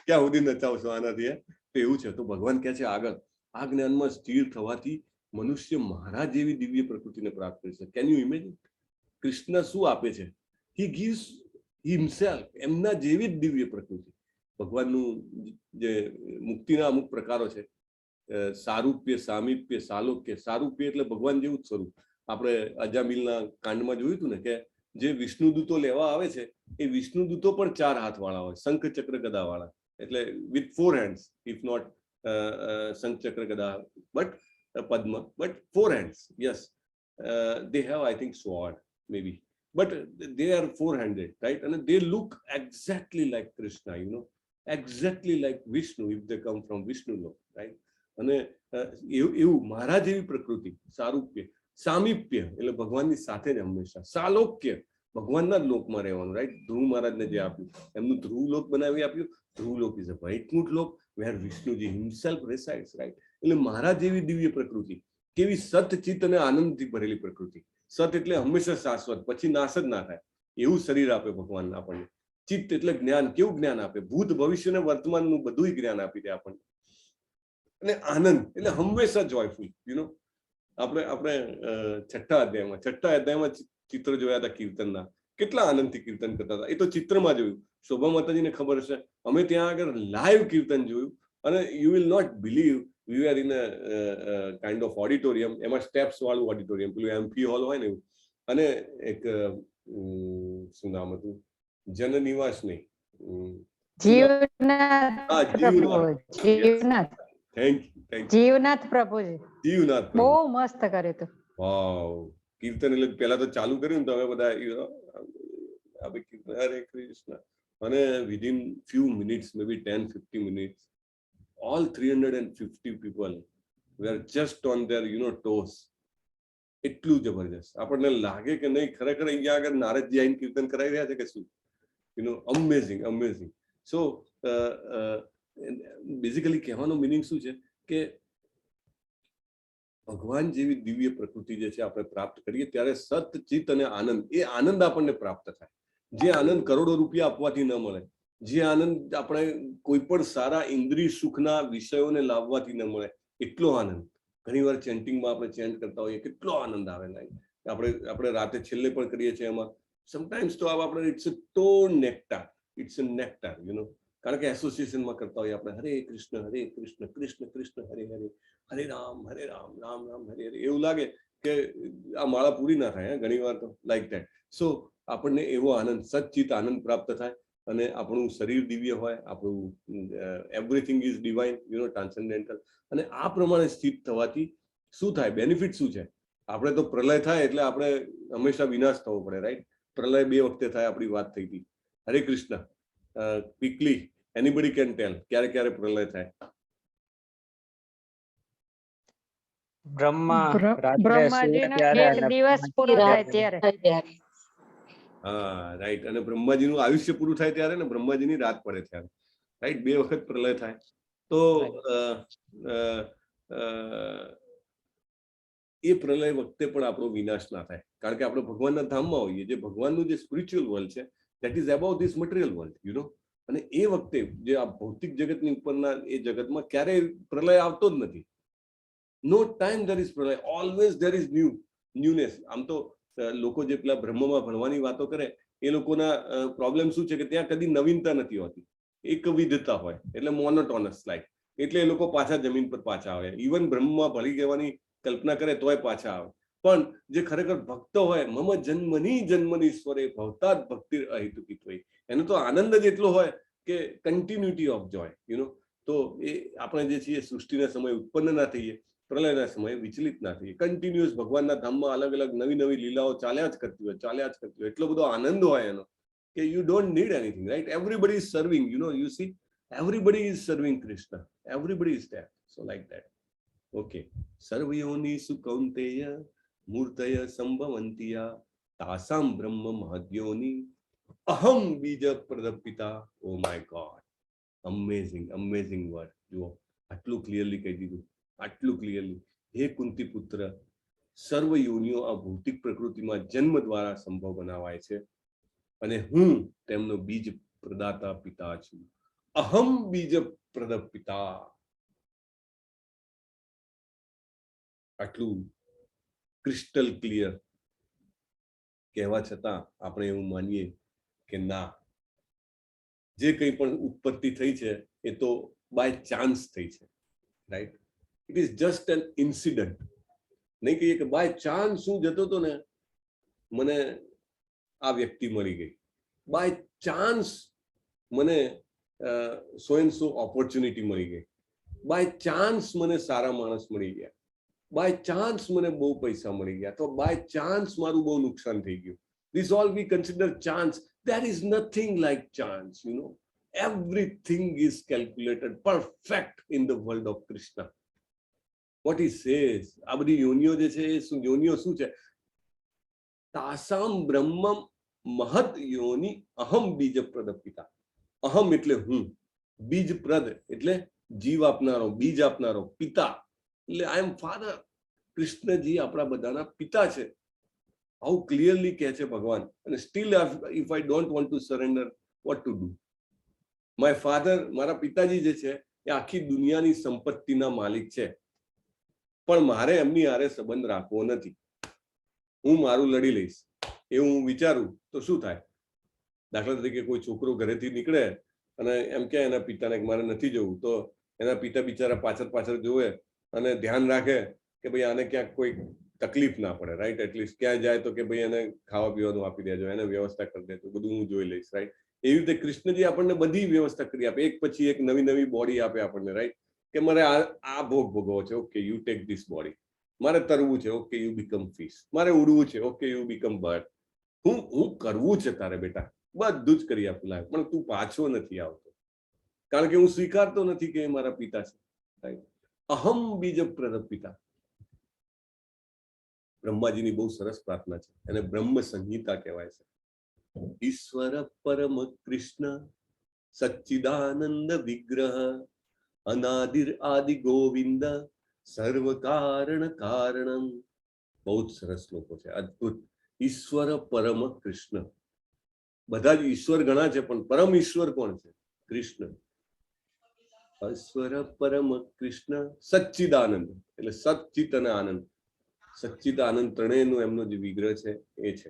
ક્યાં સુધી નચાવશો આનાથી? તો એવું છે. તો ભગવાન કહે છે આગળ આ જ્ઞાનમાં સ્થિર થવાથી મનુષ્ય મારા જેવી દિવ્ય પ્રકૃતિને પ્રાપ્ત કરી શકે. Can you imagine? કૃષ્ણ શું આપે છે? હી ગીવ્સ હિમસેલ્ફ, એમના જેવી જ દિવ્ય પ્રકૃતિ. ભગવાનનું જે મુક્તિના અમુક પ્રકારો છે, સારૂપ્ય, સામીપ્ય, સાલોક્ય. સારૂપ્ય એટલે ભગવાન જેવું જ સ્વરૂપ. આપણે અજામિલના કાંડમાં જોયું હતું ને કે જે વિષ્ણુદૂતો લેવા આવે છે એ વિષ્ણુદૂતો પણ 4 હાથ વાળા હોય, શંખ ચક્ર ગદા વાળા, એટલે with 4 hands, if not શંખ ચક્ર ગદા but Padma, but 4 hands. Yes, they have, I think, sword maybe, but they are 4-handed, right? And they look exactly like Krishna, you know, exactly like Vishnu if they come from Vishnu lok, right? અને એવું મારા જેવી પ્રકૃતિ, સારૂપ્ય, સામીપ્ય એટલે ભગવાનની સાથે જ હંમેશા, સાલોક્ય ભગવાનના જ લોકમાં રહેવાનું, રાઈટ? ધ્રુવ મહારાજને જે આપ્યું એમનું ધ્રુવ લોક બનાવી આપ્યું. Dhruva Loka is a Vaikuntha Loka where Vishnuji himself resides, right? એટલે મારા જેવી દિવ્ય પ્રકૃતિ, કેવી સતચિત અને આનંદથી ભરેલી પ્રકૃતિ. સત એટલે હંમેશા શાશ્વત, પછી નાશ જ ના થાય એવું શરીર આપે ભગવાન આપણને. ચિત્ત એટલે જ્ઞાન, કેવું જ્ઞાન આપે? ભૂત ભવિષ્ય ને વર્તમાનનું બધું જ્ઞાન આપી દે આપણને. અને આનંદ એટલે હંમેશા જોયફુલ, યુ નો. આપણે છઠ્ઠા અધ્યાયમાં ચિત્ર જોયા હતા કીર્તનના. કેટલા આનંદથી કીર્તન કરતા હતા. એ તો ચિત્રમાં જોયું. શોભા માતાજીને ખબર હશે, અમે ત્યાં આગળ લાઈવ કીર્તન જોયું. અને you will not believe, we were in a kind of auditorium, એમાં સ્ટેપ્સ વાળું ઓડિટોરિયમ, પેલું એમ્ફી હોલ હોય ને એવું. અને એક શું નામ હતું, જનનિવાસ નહીં, જીવનાથ પ્રભુજી. જીવનાથ બહુ મસ્ત કર્યું હતું. વાવ, કીર્તન એટલે પેલા તો ચાલુ કર્યું ને તો હવે બધા કીર્તન હરે કૃષ્ણ, અને within few minutes, maybe 10-15 minutes, all 350 people were just on their, you know, toes. એટલું જબરજસ્ત. આપણને લાગે કે નહીં ખરેખર અહીંયા આગળ નારદજી આઈને કીર્તન કરાવી રહ્યા છે કે શું, you know. Amazing. So basically કહેવાનો મિનિંગ શું છે કે ભગવાન જેવી દિવ્ય પ્રકૃતિ જે છે આપણે પ્રાપ્ત કરીએ ત્યારે સતચિત અને આનંદ, એ આનંદ આપણને પ્રાપ્ત થાય. જે આનંદ કરોડો રૂપિયા આપવાથી ન મળે, જે આનંદ આપણે કોઈ પણ સારા ઇન્દ્રિય સુખના વિષયોને લાવવાથી ન મળે, એટલો આનંદ. ઘણી વાર ચેન્ટિંગમાં આપણે ચેન્ટ કરતા હોઈએ, કેટલો આનંદ આવે. આપણે રાતે છેલ્લે પણ કરીએ છીએ એમાં. સમટાઈમ્સ તો આપણે ઇટ્સ અ નેક્ટાર, યુ નો. કારણ કે એસોસિએશનમાં કરતા હોઈએ આપણે, હરે કૃષ્ણ કૃષ્ણ કૃષ્ણ હરે હરે, હરે રામ રામ રામ હરે હરે. એવું લાગે કે આ માળા પૂરી ના થાય ઘણી વાર તો, લાઈક ધેટ. સો આપણને એવો આનંદ, સચ્ચિત આનંદ પ્રાપ્ત થાય. અને આપણું શરીર દિવ્ય હોય, આપણું એવરીથિંગ ઇઝ ડિવાઇન, ટ્રાન્સેન્ડેન્ટલ. અને આ પ્રમાણે સ્થિત થવાથી શું થાય, બેનિફિટ શું છે? આપણે તો પ્રલય થાય એટલે આપણે હંમેશા વિનાશ થવો પડે, રાઈટ? પ્રલય 2 વખતે થાય, આપણી વાત થઈ હતી. હરે કૃષ્ણ. ક્વિકલી એનીબડી કેન ટેલ ક્યારે ક્યારે પ્રલય થાય? બ્રહ્માજીનો એક દિવસ પૂરો થાય ત્યારે. હા, રાઈટ. અને બ્રહ્માજીનું આયુષ્ય પૂરું થાય ત્યારે ને બ્રહ્માજીની રાત પડે ત્યારે, રાઈટ? 2 વખત પ્રલય થાય. તો એ પ્રલય વખતે પણ આપણો વિનાશ ના થાય, કારણ કે આપણે ભગવાનના ધામમાં હોઈએ. જે ભગવાનનું જે સ્પિરિચ્યુઅલ વર્લ્ડ છે, that is about this material world, અને એ વખતે જે આ ભૌતિક જગતની ઉપરના એ જગતમાં ક્યારેય પ્રલય આવતો જ નથી. No time there is pralaya, always there is newness. આમ તો લોકો જે પેલા બ્રહ્મમાં ભણવાની વાતો કરે, એ લોકોના પ્રોબ્લેમ શું છે કે ત્યાં કદી નવીનતા નથી હોતી, એકવિધતા હોય, એટલે મોનોટોનસ લાઈક. એટલે એ લોકો પાછા જમીન પર પાછા આવે. ઇવન બ્રહ્મમાં ભળી જવાની કલ્પના કરે તોય પાછા આવે. પણ જે ખરેખર ભક્ત હોય, મમ જન્મનીશ્વરે ભવતાદ ભક્તિ અહેતુકી હોય, એનો તો આનંદ જ એટલો હોય કે કન્ટિન્યુટી ઓફ જોય, તો એ આપણે જે છીએ સૃષ્ટિના સમયે ઉત્પન્ન ના થઈએ, પ્રલયના સમયે વિચલિત ના થઈએ. કન્ટિન્યુઅસ ભગવાનના ધામમાં અલગ અલગ નવી નવી લીલાઓ ચાલ્યા જ કરતી હોય. એટલો બધો આનંદ હોય એનો કે you don't need anything, right? Everybody is serving, you C, everybody is serving Krishna, everybody is there, so like that. Okay. Sarvayoni sukaunteya murtaya sambhavantiya tasam brahma mahadyoni aham bija pradapita. Oh my God, amazing word. જુઓ, આટલું clearly કહી દીધું, આટલું clearly. હે કુંતી પુત્ર, સર્વ યોનિઓ આ ભૌતિક પ્રકૃતિમાં જન્મ દ્વારા સંભવ બનાવાય છે, અને હું તેમનો બીજ પ્રદાતા પિતા છું. અહમ બીજ પ્રદ પિતા. આટલું ક્રિસ્ટલ ક્લિયર કહેવા છતાં આપણે એવું માનીએ કે ના, જે કંઈ પણ ઉત્પત્તિ થઈ છે એ તો બાય ચાન્સ થઈ છે, right? It is just N incident. નહીં કહીએ કે બાય ચાન્સ હું જતો હતો ને, મને આ વ્યક્તિ મળી ગઈ, બાય ચાન્સ મને સો એન્ડ સો ઓપોર્ચ્યુનિટી મળી ગઈ, બાય ચાન્સ મને સારા માણસ મળી ગયા, બાય ચાન્સ મને બહુ પૈસા મળી ગયા, તો બાય ચાન્સ મારું બહુ નુકસાન થઈ ગયું. This all we consider chance. There is nothing like chance, Everything is calculated perfect in the world of Krishna. What he says, આ બધી યોનિઓ જે છે એ યોનિઓ શું છે? તાસામ બ્રહ્મમ મહદ યોનિ અહમ બીજ પ્રદ પિતા. અહમ એટલે હું, બીજ પ્રદ એટલે જીવ આપનારો, બીજ આપનારો, પિતા એટલે આઈ એમ ફાધર. કૃષ્ણજી આપણા બધાના પિતા છે. આવું ક્લિયરલી કહે છે ભગવાન. અને steel if I don't want to surrender, vote to do? My father, મારા પિતાજી જે છે એ આખી દુનિયાની સંપત્તિના માલિક છે, પણ મારે એમની હારે સંબંધ રાખવો નથી. હું મારું લડી લઈશ એવું હું વિચારું તો શું થાય? દાખલા તરીકે કોઈ છોકરો ઘરેથી નીકળે અને એમ કે એના પિતાને મારે નથી જવું, તો એના પિતા બિચારા પાછળ જોવે અને ધ્યાન રાખે કે ભાઈ આને ક્યાંક કોઈ તકલીફ ના પડે, રાઈટ? એટલીસ્ટ ક્યાં જાય તો કે ભાઈ એને ખાવા પીવાનું આપી દેજો, એને વ્યવસ્થા કરી દેજો, બધું હું જોઈ લઈશ, રાઈટ? એવી રીતે કૃષ્ણજી આપણને બધી વ્યવસ્થા કરી આપે, એક પછી એક નવી બોડી આપે આપણને, રાઈટ? કે મારે આ ભોગ ભોગવો છે, okay you take this body. મારે તરવું છે, ઓકે યુ બીકમ ફિશ. મારે ઉડવું છે, ઓકે યુ બીકમ બર્ડ. હું કરવું છે તારે બેટા, બધું જ કરી આપું, લાગે, પણ તું પાછો નથી આવતો, કારણ કે હું સ્વીકારતો નથી કે એ મારા પિતા છે, રાઈટ? અહમ બીજ પ્રદ પિતા. બ્રહ્માજીની બહુ સરસ પ્રાર્થના છે, એને બ્રહ્મ સંહિતા કહેવાય છે. ઈશ્વર પરમ કૃષ્ણ સચ્ચિદાનંદ વિગ્રહ અનાદિર આદિ ગોવિંદ સર્વ કારણ કારણમ. બહુ જ સરસ શ્લોકો છે, અદ્ભુત. ઈશ્વર પરમ કૃષ્ણ, બધા જ ઈશ્વર ઘણા છે, પણ પરમ ઈશ્વર કોણ છે? કૃષ્ણ. ઈશ્વર પરમ કૃષ્ણ સચ્ચિદાનંદ એટલે સચ્ચિત અને આનંદ. સચ્ચિત આનંદ ત્રણેયનો એમનો જે વિગ્રહ છે એ છે.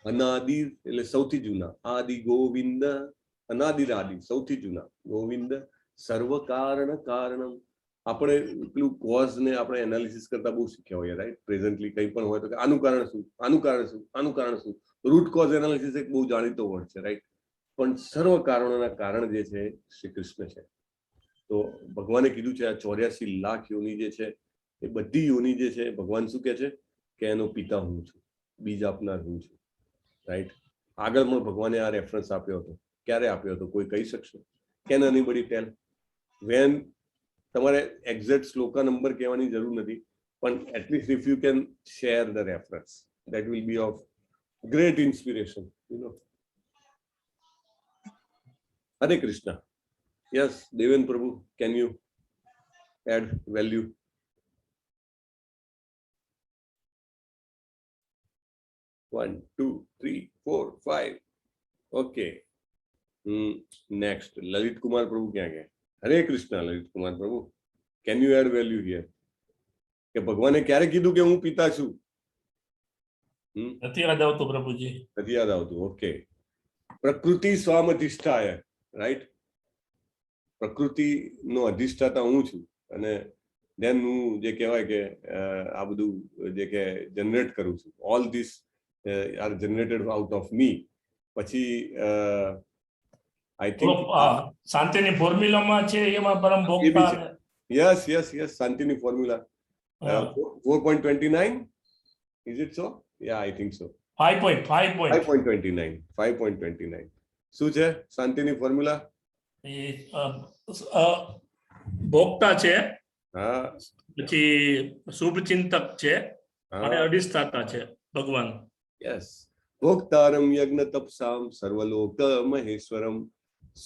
અનાદિ એટલે સૌથી જૂના, આદિ ગોવિંદ, અનાદિર આદિ સૌથી જૂના, ગોવિંદ સર્વ કારણ કારણમ. આપણે પેલું કોઝ ને આપણે એનાલિસિસ કરતા બહુ શીખ્યા હોઈએ, રાઈટ? પ્રેઝન્ટલી કંઈ પણ હોય તો આનું કારણ શું, આનું કારણ શું, આનું કારણ શું. રૂટ કોઝ એનાલિસિસ એક બહુ જાણીતો વર્ડ છે, રાઈટ? પણ સર્વ કારણોના કારણ જે છે શ્રી કૃષ્ણ છે. તો ભગવાને કીધું છે આ 84 લાખ યોની જે છે એ બધી યોની જે છે ભગવાન શું કહે છે કે એનો પિતા હું છું, બીજ આપનાર હું છું. રાઈટ. આગળ પણ ભગવાને આ રેફરન્સ આપ્યો હતો. ક્યારે આપ્યો હતો કોઈ કહી શકશે? Can anybody tell? વેન? તમારે એક્ઝેક્ટ શ્લોકા નંબર કહેવાની જરૂર નથી, પણ at least if you can share the reference, that will be of great inspiration, you know. Hare Krishna. Yes, Deven Prabhu, can you add value? One, two, three, four, five. Okay. Next, Lalit Kumar Prabhu kya gaya? Hare Krishna, Lalit Kumar Prabhu. Can you add value here? કે ભગવાને ક્યારે કીધું કે હું પિતા છું? નથી યાદ આવતું પ્રભુજી. નથી યાદ આવતું. ઓકે. પ્રકૃતિ સ્વામધિષ્ઠાય, રાઈટ? પ્રકૃતિ નો અધિષ્ઠાતા હું છું અને ધેન હું જે કહેવાય કે આ બધું જે કે જનરેટ કરું છું. All this are generated out of me. પછી આઈ થિંક શાંતિની ફોર્મ્યુલામાં છે એમાં પરમ ભોગતા. યસ યસ યસ, શાંતિની formula 4.29, is it so? Yeah, I think so. 5.29. 5.29. શું છે શાંતિની ફોર્મ્યુલા? ભોગતા છે, હા, પછી શુભ ચિંતક છે અને અધિષ્ઠાતા છે ભગવાન. યસ. ભોક્તારમ યજ્ઞ તપસામ સર્વલોક મહેશ્વરમ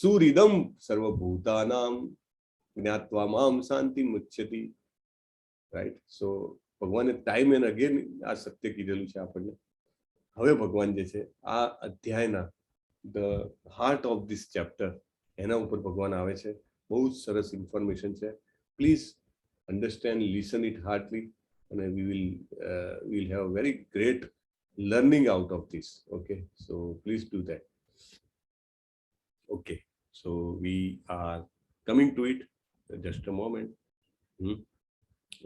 સુહૃદમ સર્વભૂતાનામ જ્ઞાત્વા મામ શાંતિ મુચ્યતિ. રાઈટ. સો ભગવાને ટાઈમ એન્ડ અગેન આ સત્ય કીધેલું છે આપણને. હવે ભગવાન જે છે આ અધ્યાયના the heart of this chapter એના ઉપર ભગવાન આવે છે. બહુ જ સરસ ઇન્ફોર્મેશન છે. પ્લીઝ અન્ડરસ્ટેન્ડ, લિસન ઇટ હાર્ટલી, અને we will have very great learning out of this. Okay, so please do that. Okay, so we are coming to it. Just a moment.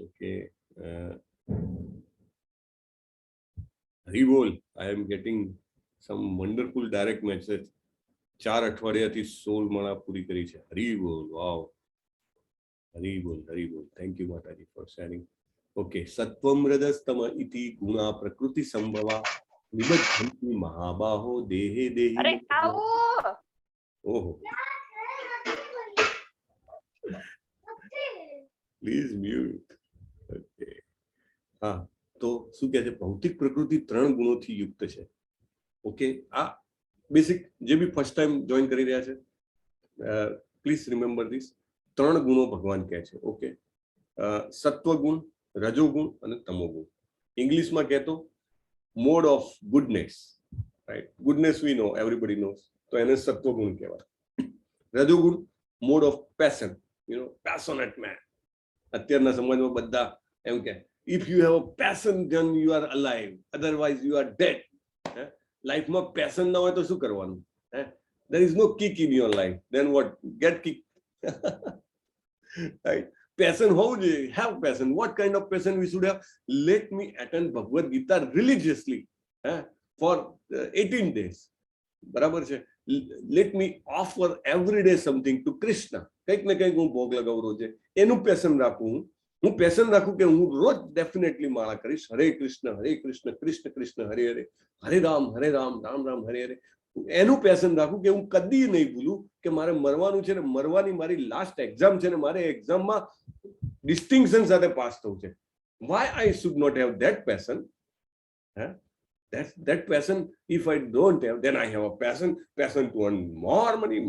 Okay. Haribol, I am getting some wonderful direct message. 4 અઠવાડિયાથી 16 માળા પૂરી કરી છે. હરિબોલ. વાવ. Haribol, Haribol. Thank you Mataji for sharing. Okay, Satvam રજસ્તમ ઇતિ ગુણા પ્રકૃતિ સંભવા નિબધ્ધંતિ મહાબાહો દેહે દેહી. અરે આવો. ઓહો, please mute. Okay. હા, તો શું કહે છે? ભૌતિક પ્રકૃતિ 3 ગુણોથી યુક્ત છે. ઓકે, આ બેસિક જે બી ફર્સ્ટ ટાઈમ જોઈન કરી રહ્યા છે, પ્લીઝ રિમેમ્બર ધીસ. 3 ગુણો ભગવાન કહે છે. ઓકે, સત્વગુણ, રજોગુણ અને તમોગુણ. ઇંગ્લિશમાં કહેતો mode of goodness, right? Goodness we know, everybody knows. તો એને સત્વગુણ કહેવાય. રજોગુણ mode of passion, you know, passionate man. અત્યારના સમાજમાં બધા એમ કે if you have a passion then you are alive, otherwise you are dead. લાઈફમાં પેશન ના હોય તો શું કરવાનું? there is no kick in your life, then what? Get kick. Right? Passion હોવું જોઈએ. Have passion. What kind of passion we should have? Let me attend Bhagavad Gita religiously for 18 days. બરાબર છે? Let me offer every day something to Krishna. કંઈક ને કંઈક હું ભોગ લગાવું રોજે. એનું પેશન રાખું. હું પેશન રાખું કે હું રોજ ડેફિનેટલી માળા કરીશ. હરે કૃષ્ણ કૃષ્ણ કૃષ્ણ હરે હરે, હરે રામ રામ રામ હરે હરે. એનું પેશન રાખું કે હું કદી નહીં ભૂલું કે મારે મરવાનું છે ને મરવાની મારી લાસ્ટ એક્ઝામ છે ને મારે એક્ઝામમાં ડિસ્ટિંક્શન સાથે પાસ થવું છે. Why I should not have that passion? that passion, if I don't have, then I have a passion to earn more money.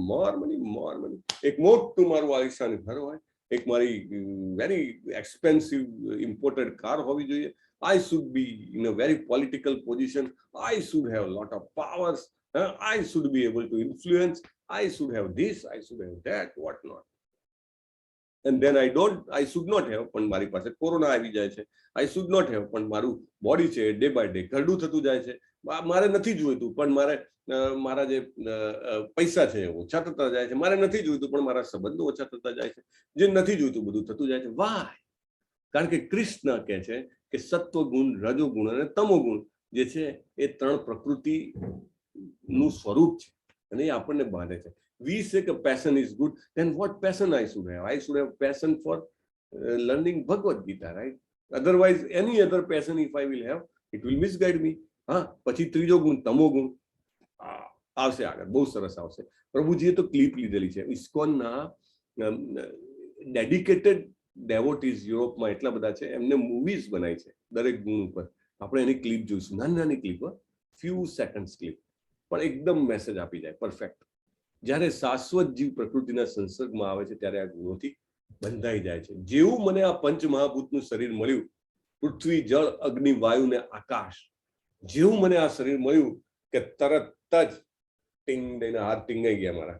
એક મોટું મારું આલિશાન ઘર હોય, એક મારી very expensive imported car હોવી જોઈએ. I should be in a very political position. I should have a lot of powers. I should be able to influence. I should have this, I should have that, what not. And then I should not have, પણ મારી પાસે corona આવી જાય છે. I should not have, પણ મારું body છે day by day ઘરડું થતું જાય છે. મારે નથી જોઈતું પણ મારા જે પૈસા છે ઓછા થતા જાય છે. મારે નથી જોઈતું પણ મારા સંબંધો ઓછા થતા જાય છે. જે નથી જોઈતું બધું થતું જાય છે. વાય? કારણ કે કૃષ્ણ કહે છે કે સત્વગુણ, રજોગુણ અને તમોગુણ જે છે એ 3 પ્રકૃતિનું સ્વરૂપ છે. અને એ આપણને બાંધે છે. વી સે કે passion is good, then what passion I should have? I should have passion for learning Bhagavad Gita, right? Otherwise any other passion if I will have, it will misguide me. હા, પછી ત્રીજો ગુણ તમો ગુણ આવશે આગળ, બહુ સરસ આવશે. પ્રભુજીએ તો ક્લિપ લીધેલી છે. ઇસ્કોનના ડેડિકેટેડ ડેવોટીઝ યુરોપમાં એટલા બધા છે, એમને મૂવીઝ બનાવી છે દરેક ગુણ ઉપર. આપણે એની ક્લિપ જોઈશું, નાની નાની ક્લિપ, ફ્યુ સેકન્ડ્સ ક્લિપ, પણ એકદમ મેસેજ આપી જાય, પરફેક્ટ. જ્યારે શાશ્વત જીવ પ્રકૃતિના સંસર્ગમાં આવે છે ત્યારે આ ગુણોથી બંધાઈ જાય છે. જેવું મને આ પંચ મહાભૂતનું શરીર મળ્યું, પૃથ્વી, જળ, અગ્નિ, વાયુ ને આકાશ, જેવું મને આ શરીર મળ્યું કે તરત જ ટીંગ દઈને હાથ ટીંગાઈ ગયા મારા.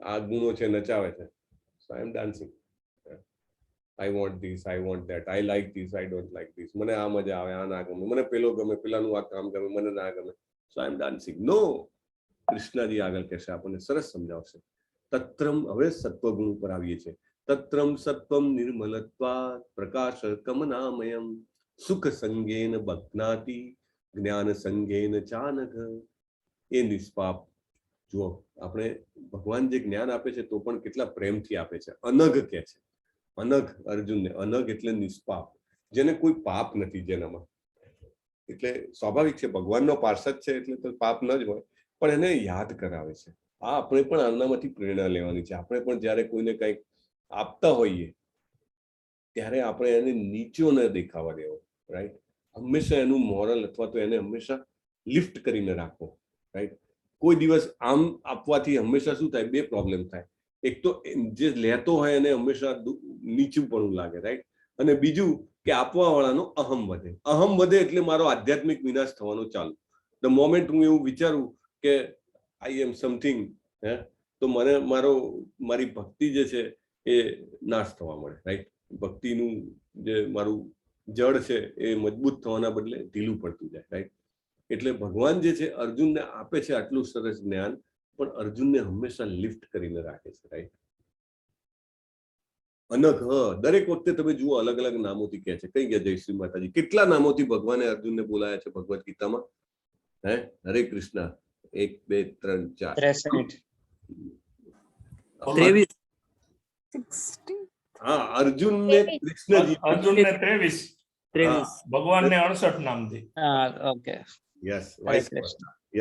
આ ગુણો છે, નચાવે છે. So I am dancing. I want this, I want that, I like this, I don't like this. મને આ મજા આવે, આ ના ગમે, મને પેલો ગમે, પેલાનું આ કામ ગમે, મને ના ગમે. સો આઈ એમ ડાન્સિંગ. નો, કૃષ્ણજી આગળ કહેશે, આપણને સરસ સમજાવશે. તત્રમ, હવે સત્વગુણ ઉપર આવીએ છીએ. તત્રમ સત્વમ નિર્મલત્વાत् પ્રકાશ કમનામયમ સુખ સંગેન બધ્નાતિ જ્ઞાન સંગેન ચાનઘ. એ નિષ્પાપ. જુઓ, આપણે ભગવાન જે જ્ઞાન આપે છે તો પણ કેટલા પ્રેમથી આપે છે. અનઘ કે છે, અનઘ અર્જુનને. અનઘ એટલે નિષ્પાપ, જેને કોઈ પાપ નથી જેનામાં. એટલે સ્વાભાવિક છે, ભગવાનનો પાર્ષદ છે એટલે તો પાપ ન જ હોય, પણ એને યાદ કરાવે છે. આ આપણે પણ આનામાંથી પ્રેરણા લેવાની છે. આપણે પણ જ્યારે કોઈને કંઈક આપતા હોઈએ ત્યારે આપણે એને નીચો ન દેખાવા દેવો, રાઈટ? હંમેશા એનું મોરલ અથવા તો એને હંમેશા લિફ્ટ કરીને રાખવો, રાઈટ? કોઈ દિવસ આમ આપવાથી હંમેશા શું થાય? બે પ્રોબ્લેમ થાય. એક તો જે લેતો હોય એને હંમેશા નીચું પણ લાગે, રાઈટ? અને બીજું કે આપવા વાળાનો અહમ વધે. અહમ વધે એટલે મારો આધ્યાત્મિક વિનાશ થવાનો ચાલુ. ધ મોમેન્ટ હું એવું વિચારું કે આઈ એમ સમથિંગ, તો મને મારી ભક્તિ જે છે એ નાશ થવા મળે, રાઈટ? ભક્તિનું જે મારું જળ છે એ મજબૂત થવાના બદલે ઢીલું પડતું જાય, રાઈટ? એટલે ભગવાન જે છે અર્જુનને આપે છે આટલું સરસ જ્ઞાન, પણ અર્જુનને હંમેશા લિફ્ટ કરીને રાખે છે, રાઈટ? અનઘ, દરેક વખતે તમે જુઓ અલગ અલગ નામોથી કહે છે. કઈ ગયા જય શ્રી માતાજી? કેટલા નામોથી ભગવાને અર્જુનને બોલાયા છે ભગવદ ગીતામાં? હરે કૃષ્ણ. 1 2 3 4 23 હા, અર્જુનને કૃષ્ણજી, અર્જુનને 23, ભગવાનને 68 નામથી. Okay. Yes, wise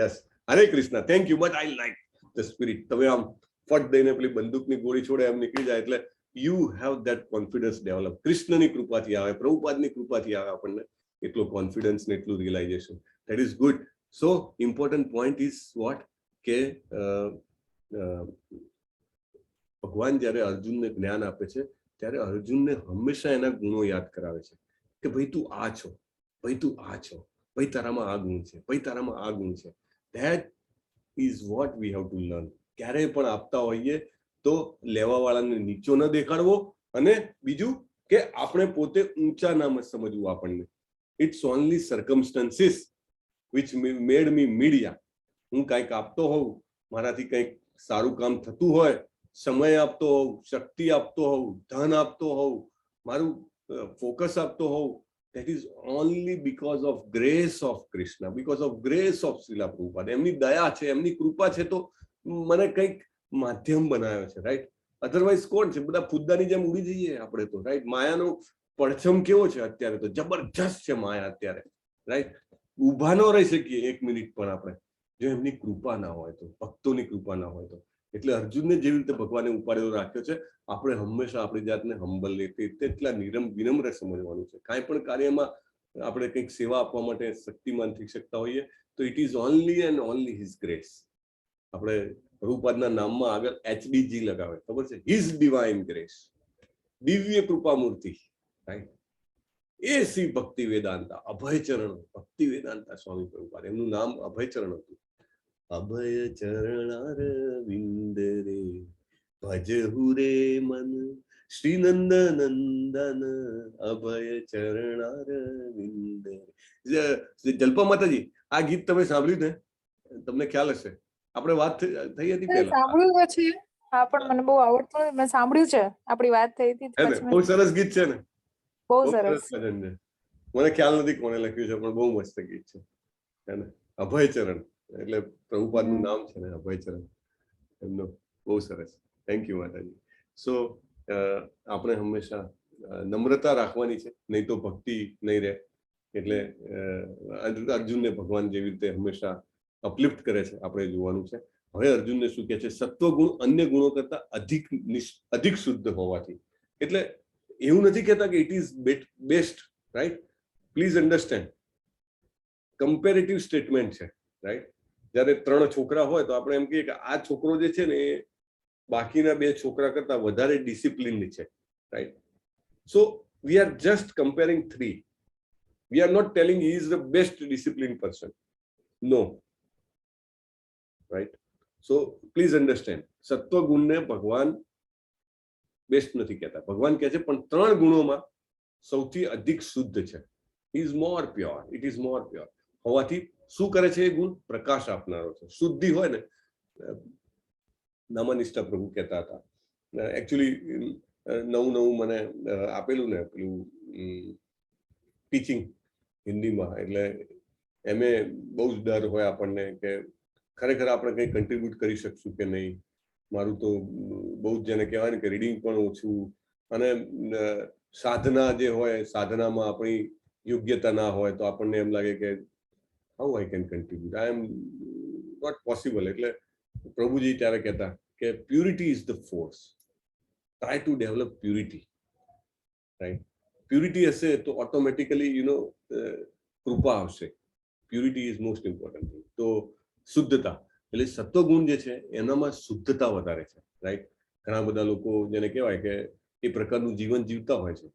yes. Hare Krishna. Thank you. But I like the spirit. તમે આમ ફટ દઈને પેલી બંદૂકની ગોળી છોડે એમ નીકળી જાય, એટલે you have that confidence develop. કૃષ્ણની કૃપાથી આવે, પ્રભુપાદની કૃપાથી આવે આપણને એટલો કોન્ફિડન્સ ને એટલું realization. That is good. So important point is what કે ભગવાન જ્યારે અર્જુનને જ્ઞાન આપે છે ત્યારે અર્જુનને હંમેશા એના ગુણો યાદ કરાવે છે કે ભાઈ તું આ છો, ભાઈ તું આ છો, ભાઈ તારામાં આ ગુણ છે, ભાઈ તારામાં આ ગુણ છે. That is what we have to learn. ક્યારેય પણ આપતા હોઈએ તો લેવા વાળાને નીચો ન દેખાડવો, અને બીજું કે આપણે પોતે ઊંચા ના સમજવું આપણને. It's only circumstances which made me media. હું કંઈક આપતો હોઉં, મારાથી કંઈક સારું કામ થતું હોય, સમય આપતો હોઉં, શક્તિ આપતો હોઉં, ધન આપતો હોઉં, મારું ફોકસ આપતો હોઉં, that is only because of grace of Krishna, because of grace of Srila Prabhupada. એમની દયા છે, એમની કૃપા છે, તો મને કંઈક માધ્યમ બનાવ્યો છે, રાઈટ? અધરવાઇઝ કોણ છે? બધા ફુદ્દાની જેમ ઉડી જઈએ આપણે તો, રાઈટ? માયાનો પડછમ કેવો છે અત્યારે? તો જબરજસ્ત છે માયા અત્યારે, રાઈટ? ઉભા ન રહી શકીએ એક મિનિટ પણ આપણે, જો એમની કૃપા ના હોય તો, ભક્તોની કૃપા ના હોય તો. એટલે અર્જુનને જેવી રીતે ભગવાને ઉપાડેલો રાખ્યો છે, આપણે હંમેશા આપણી જાતને હંબલ લેતી તેટલા વિનમ્ર સમજવાનું છે. કાંઈ પણ કાર્યમાં આપણે કંઈક સેવા આપવા માટે શક્તિમાન થઈ શકતા હોઈએ તો it is only and only his grace. આપણે પ્રભુપાદના નામમાં આગળ HDG લગાવે, ખબર છે? હિઝ ડિવાઇન ગ્રેસ, દિવ્ય કૃપા મૂર્તિ, રાઈટ? એ શ્રી ભક્તિ વેદાંતા અભયચરણ. ભક્તિ વેદાંતા સ્વામી પ્રભુપાદ, એમનું નામ અભયચરણ હતું. અભય ચરણાર વિંદ રે ભજહુ રે મન શ્રી નંદ નંદન અભય ચરણાર વિંદ રે. જલ્પા માતાજી, આ ગીત તમે સાંભળ્યું ને? તમને ખ્યાલ હશે, આપણે વાત થઈ હતી પહેલા. સાંભળ્યું છે, હા, પણ મને બહુ આવડતું નથી. મેં સાંભળ્યું છે, આપણી વાત થઈ હતી. બહુ સરસ ગીત છે ને, બહુ સરસ ભજન છે. મને ખ્યાલ નથી કોને લખ્યું છે, પણ બહુ મસ્ત ગીત છે, અભયચરણ. એટલે પ્રભુપાદનું નામ છે ને અભયચરણ, એમનો બહુ સરસ. થેન્ક યુ માતાજી. સો આપણે હંમેશા નમ્રતા રાખવાની છે, નહીં તો ભક્તિ નહીં રહે. એટલે અર્જુનને ભગવાન જેવી રીતે હંમેશા અપલિફ્ટ કરે છે, આપણે જોવાનું છે. હવે અર્જુનને શું કહે છે? સત્વગુણ અન્ય ગુણો કરતા અધિક શુદ્ધ હોવાથી. એટલે એવું નથી કહેતા કે it is best, right? Please understand, comparative statement છે, રાઈટ? જ્યારે 3 છોકરા હોય તો આપણે એમ કહીએ કે આ છોકરો જે છે ને એ બાકીના 2 છોકરા કરતા વધારે ડિસિપ્લિન છે, right? So we are just comparing 3. We are not telling he is the best disciplined person. No. Right? So please understand. સત્વ ગુણને ભગવાન બેસ્ટ નથી કહેતા. ભગવાન કહે છે પણ 3 ગુણોમાં સૌથી અધિક શુદ્ધ છે. He is more pure. It is more pure. હોવાથી શું કરે છે એ ગુણ? પ્રકાશ આપનારો છે. શુદ્ધિ હોય ને, નામનિષ્ઠા પ્રભુ કહેતા હતા. એકચ્યુઅલી નવું મને આપેલું ને પેલું ટીચિંગ હિન્દીમાં, એટલે એમે બહુ જ ડર હોય આપણને કે ખરેખર આપણે કંઈ કન્ટ્રીબ્યુટ કરી શકશું કે નહીં. મારું તો બહુ જ જેને કહેવાય ને કે રીડિંગ પણ ઓછું, અને સાધના જે હોય સાધનામાં આપણી યોગ્યતા ના હોય તો આપણને એમ લાગે કે how I can contribute, I am not possible. એટલે પ્રભુજી ત્યારે કહેતા કે purity is the force, try to develop purity, right? Purity હશે તો ઓટોમેટિકલી કૃપા આવશે. Purity is most important thing. તો શુદ્ધતા, એટલે સત્વગુણ જે છે એનામાં શુદ્ધતા વધારે છે, રાઈટ? ઘણા બધા લોકો જેને કહેવાય કે એ પ્રકારનું જીવન જીવતા હોય છે.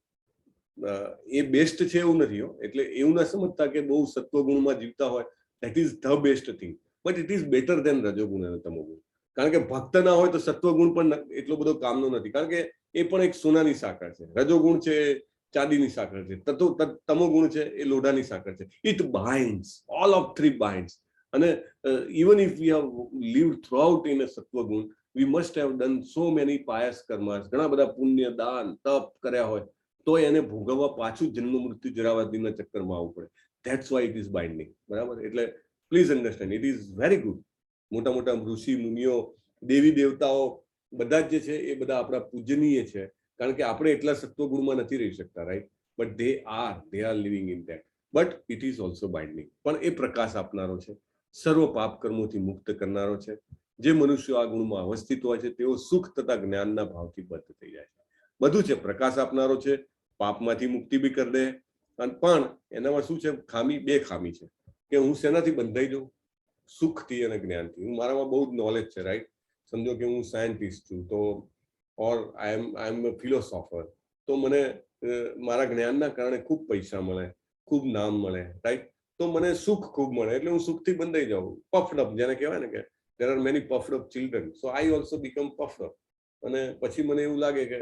એ બેસ્ટ છે એવું નથી. એટલે એવું ના સમજતા કે બહુ સત્વગુણમાં જીવતા હોય that is the best thing, but it is better than rajoguna અને તમોગુણ. કારણ કે ભક્ત ના હોય તો સત્વગુણ પણ એટલો બધો કામનો નથી, કારણ કે એ પણ એક સોનાની સાકર છે. રજોગુણ છે ચાંદીની સાકર છે, તમોગુણ છે એ લોઢાની સાકર છે. It binds, all of 3 binds. અને even if we have lived throughout in a sattvaguna, we must have done so many pious karmas, ઘણા બધા પુણ્ય, દાન, તપ કર્યા હોય તો એને ભોગવવા પાછું જન્મ મૃત્યુ જરાવાદીના ચક્કરમાં આવવું પડે. That's why it is binding, બરાબર? એટલે please understand, it is very good. મોટા મોટા ઋષિ મુનિઓ, દેવી દેવતાઓ બધા જ જે છે એ બધા આપણા પૂજનીય છે, કારણ કે આપણે એટલા સત્વગુણમાં નથી રહી શકતા, right? But they are living in that. But it is also binding. પણ એ પ્રકાશ આપનારો છે, સર્વ પાપ કર્મોથી મુક્ત કરનારો છે. જે મનુષ્યો આ ગુણમાં અવસ્થિત હોય છે તેઓ સુખ તથા જ્ઞાનના ભાવથી બદ્ધ થઈ જાય છે. બધું છે, પ્રકાશ આપનારો છે, પાપમાંથી મુક્તિ બી કરી દે. પણ એનામાં શું છે? ખામી, 2 ખામી છે કે હું શેનાથી બંધાઈ જાઉં? સુખથી અને જ્ઞાનથી. મારામાં બહુ જ નોલેજ છે, રાઈટ? સમજો કે હું સાયન્ટિસ્ટ છું તો ઓર આઈ એમ અ ફિલોસોફર, તો મને મારા જ્ઞાનના કારણે ખૂબ પૈસા મળે, ખૂબ નામ મળે, રાઈટ? તો મને સુખ ખૂબ મળે, એટલે હું સુખથી બંધાઈ જાઉં. પફડ અપ, જેને કહેવાય ને કે there are many puffed up children, so I also become puffed up. અને પછી મને એવું લાગે કે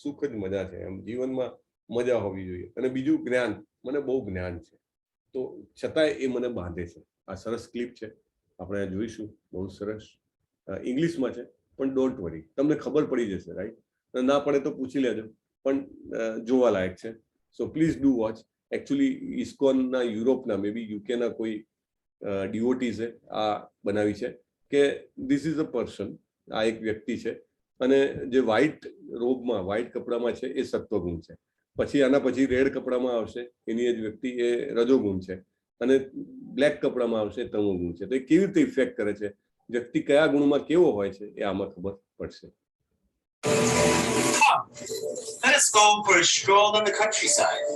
સુખ જ મજા છે, એમ જીવનમાં મજા હોવી જોઈએ. અને બીજું જ્ઞાન, મને બહુ જ્ઞાન છે, તો છતાંય એ મને બાંધે છે. આ સરસ ક્લિપ છે, આપણે જોઈશું. બહુ સરસ ઇંગ્લિશમાં છે, પણ ડોન્ટ વરી, તમને ખબર પડી જશે, રાઈટ? ના પડે તો પૂછી લેજો, પણ જોવા લાયક છે. So please do watch. Actually ઇસ્કોનના યુરોપના, મે બી યુકેના કોઈ ડિવોટીઝે આ બનાવી છે કે ધીસ ઇઝ અ પર્સન, આ એક વ્યક્તિ છે, અને જે વ્હાઇટ રોબમાં, વ્હાઇટ કપડામાં છે એ સત્વગુણ છે. પછી આના પછી રેડ કપડામાં આવશે એની જ વ્યક્તિ, એ રજોગુણ છે, અને બ્લેક કપડામાં આવશે તમોગુણ છે. તો એ કેવી રીતે ઇફેક્ટ કરે છે, વ્યક્તિ કયા ગુણમાં કેવો હોય છે, એ આમાં ખબર પડશે. Let us go for a stroll on the countryside.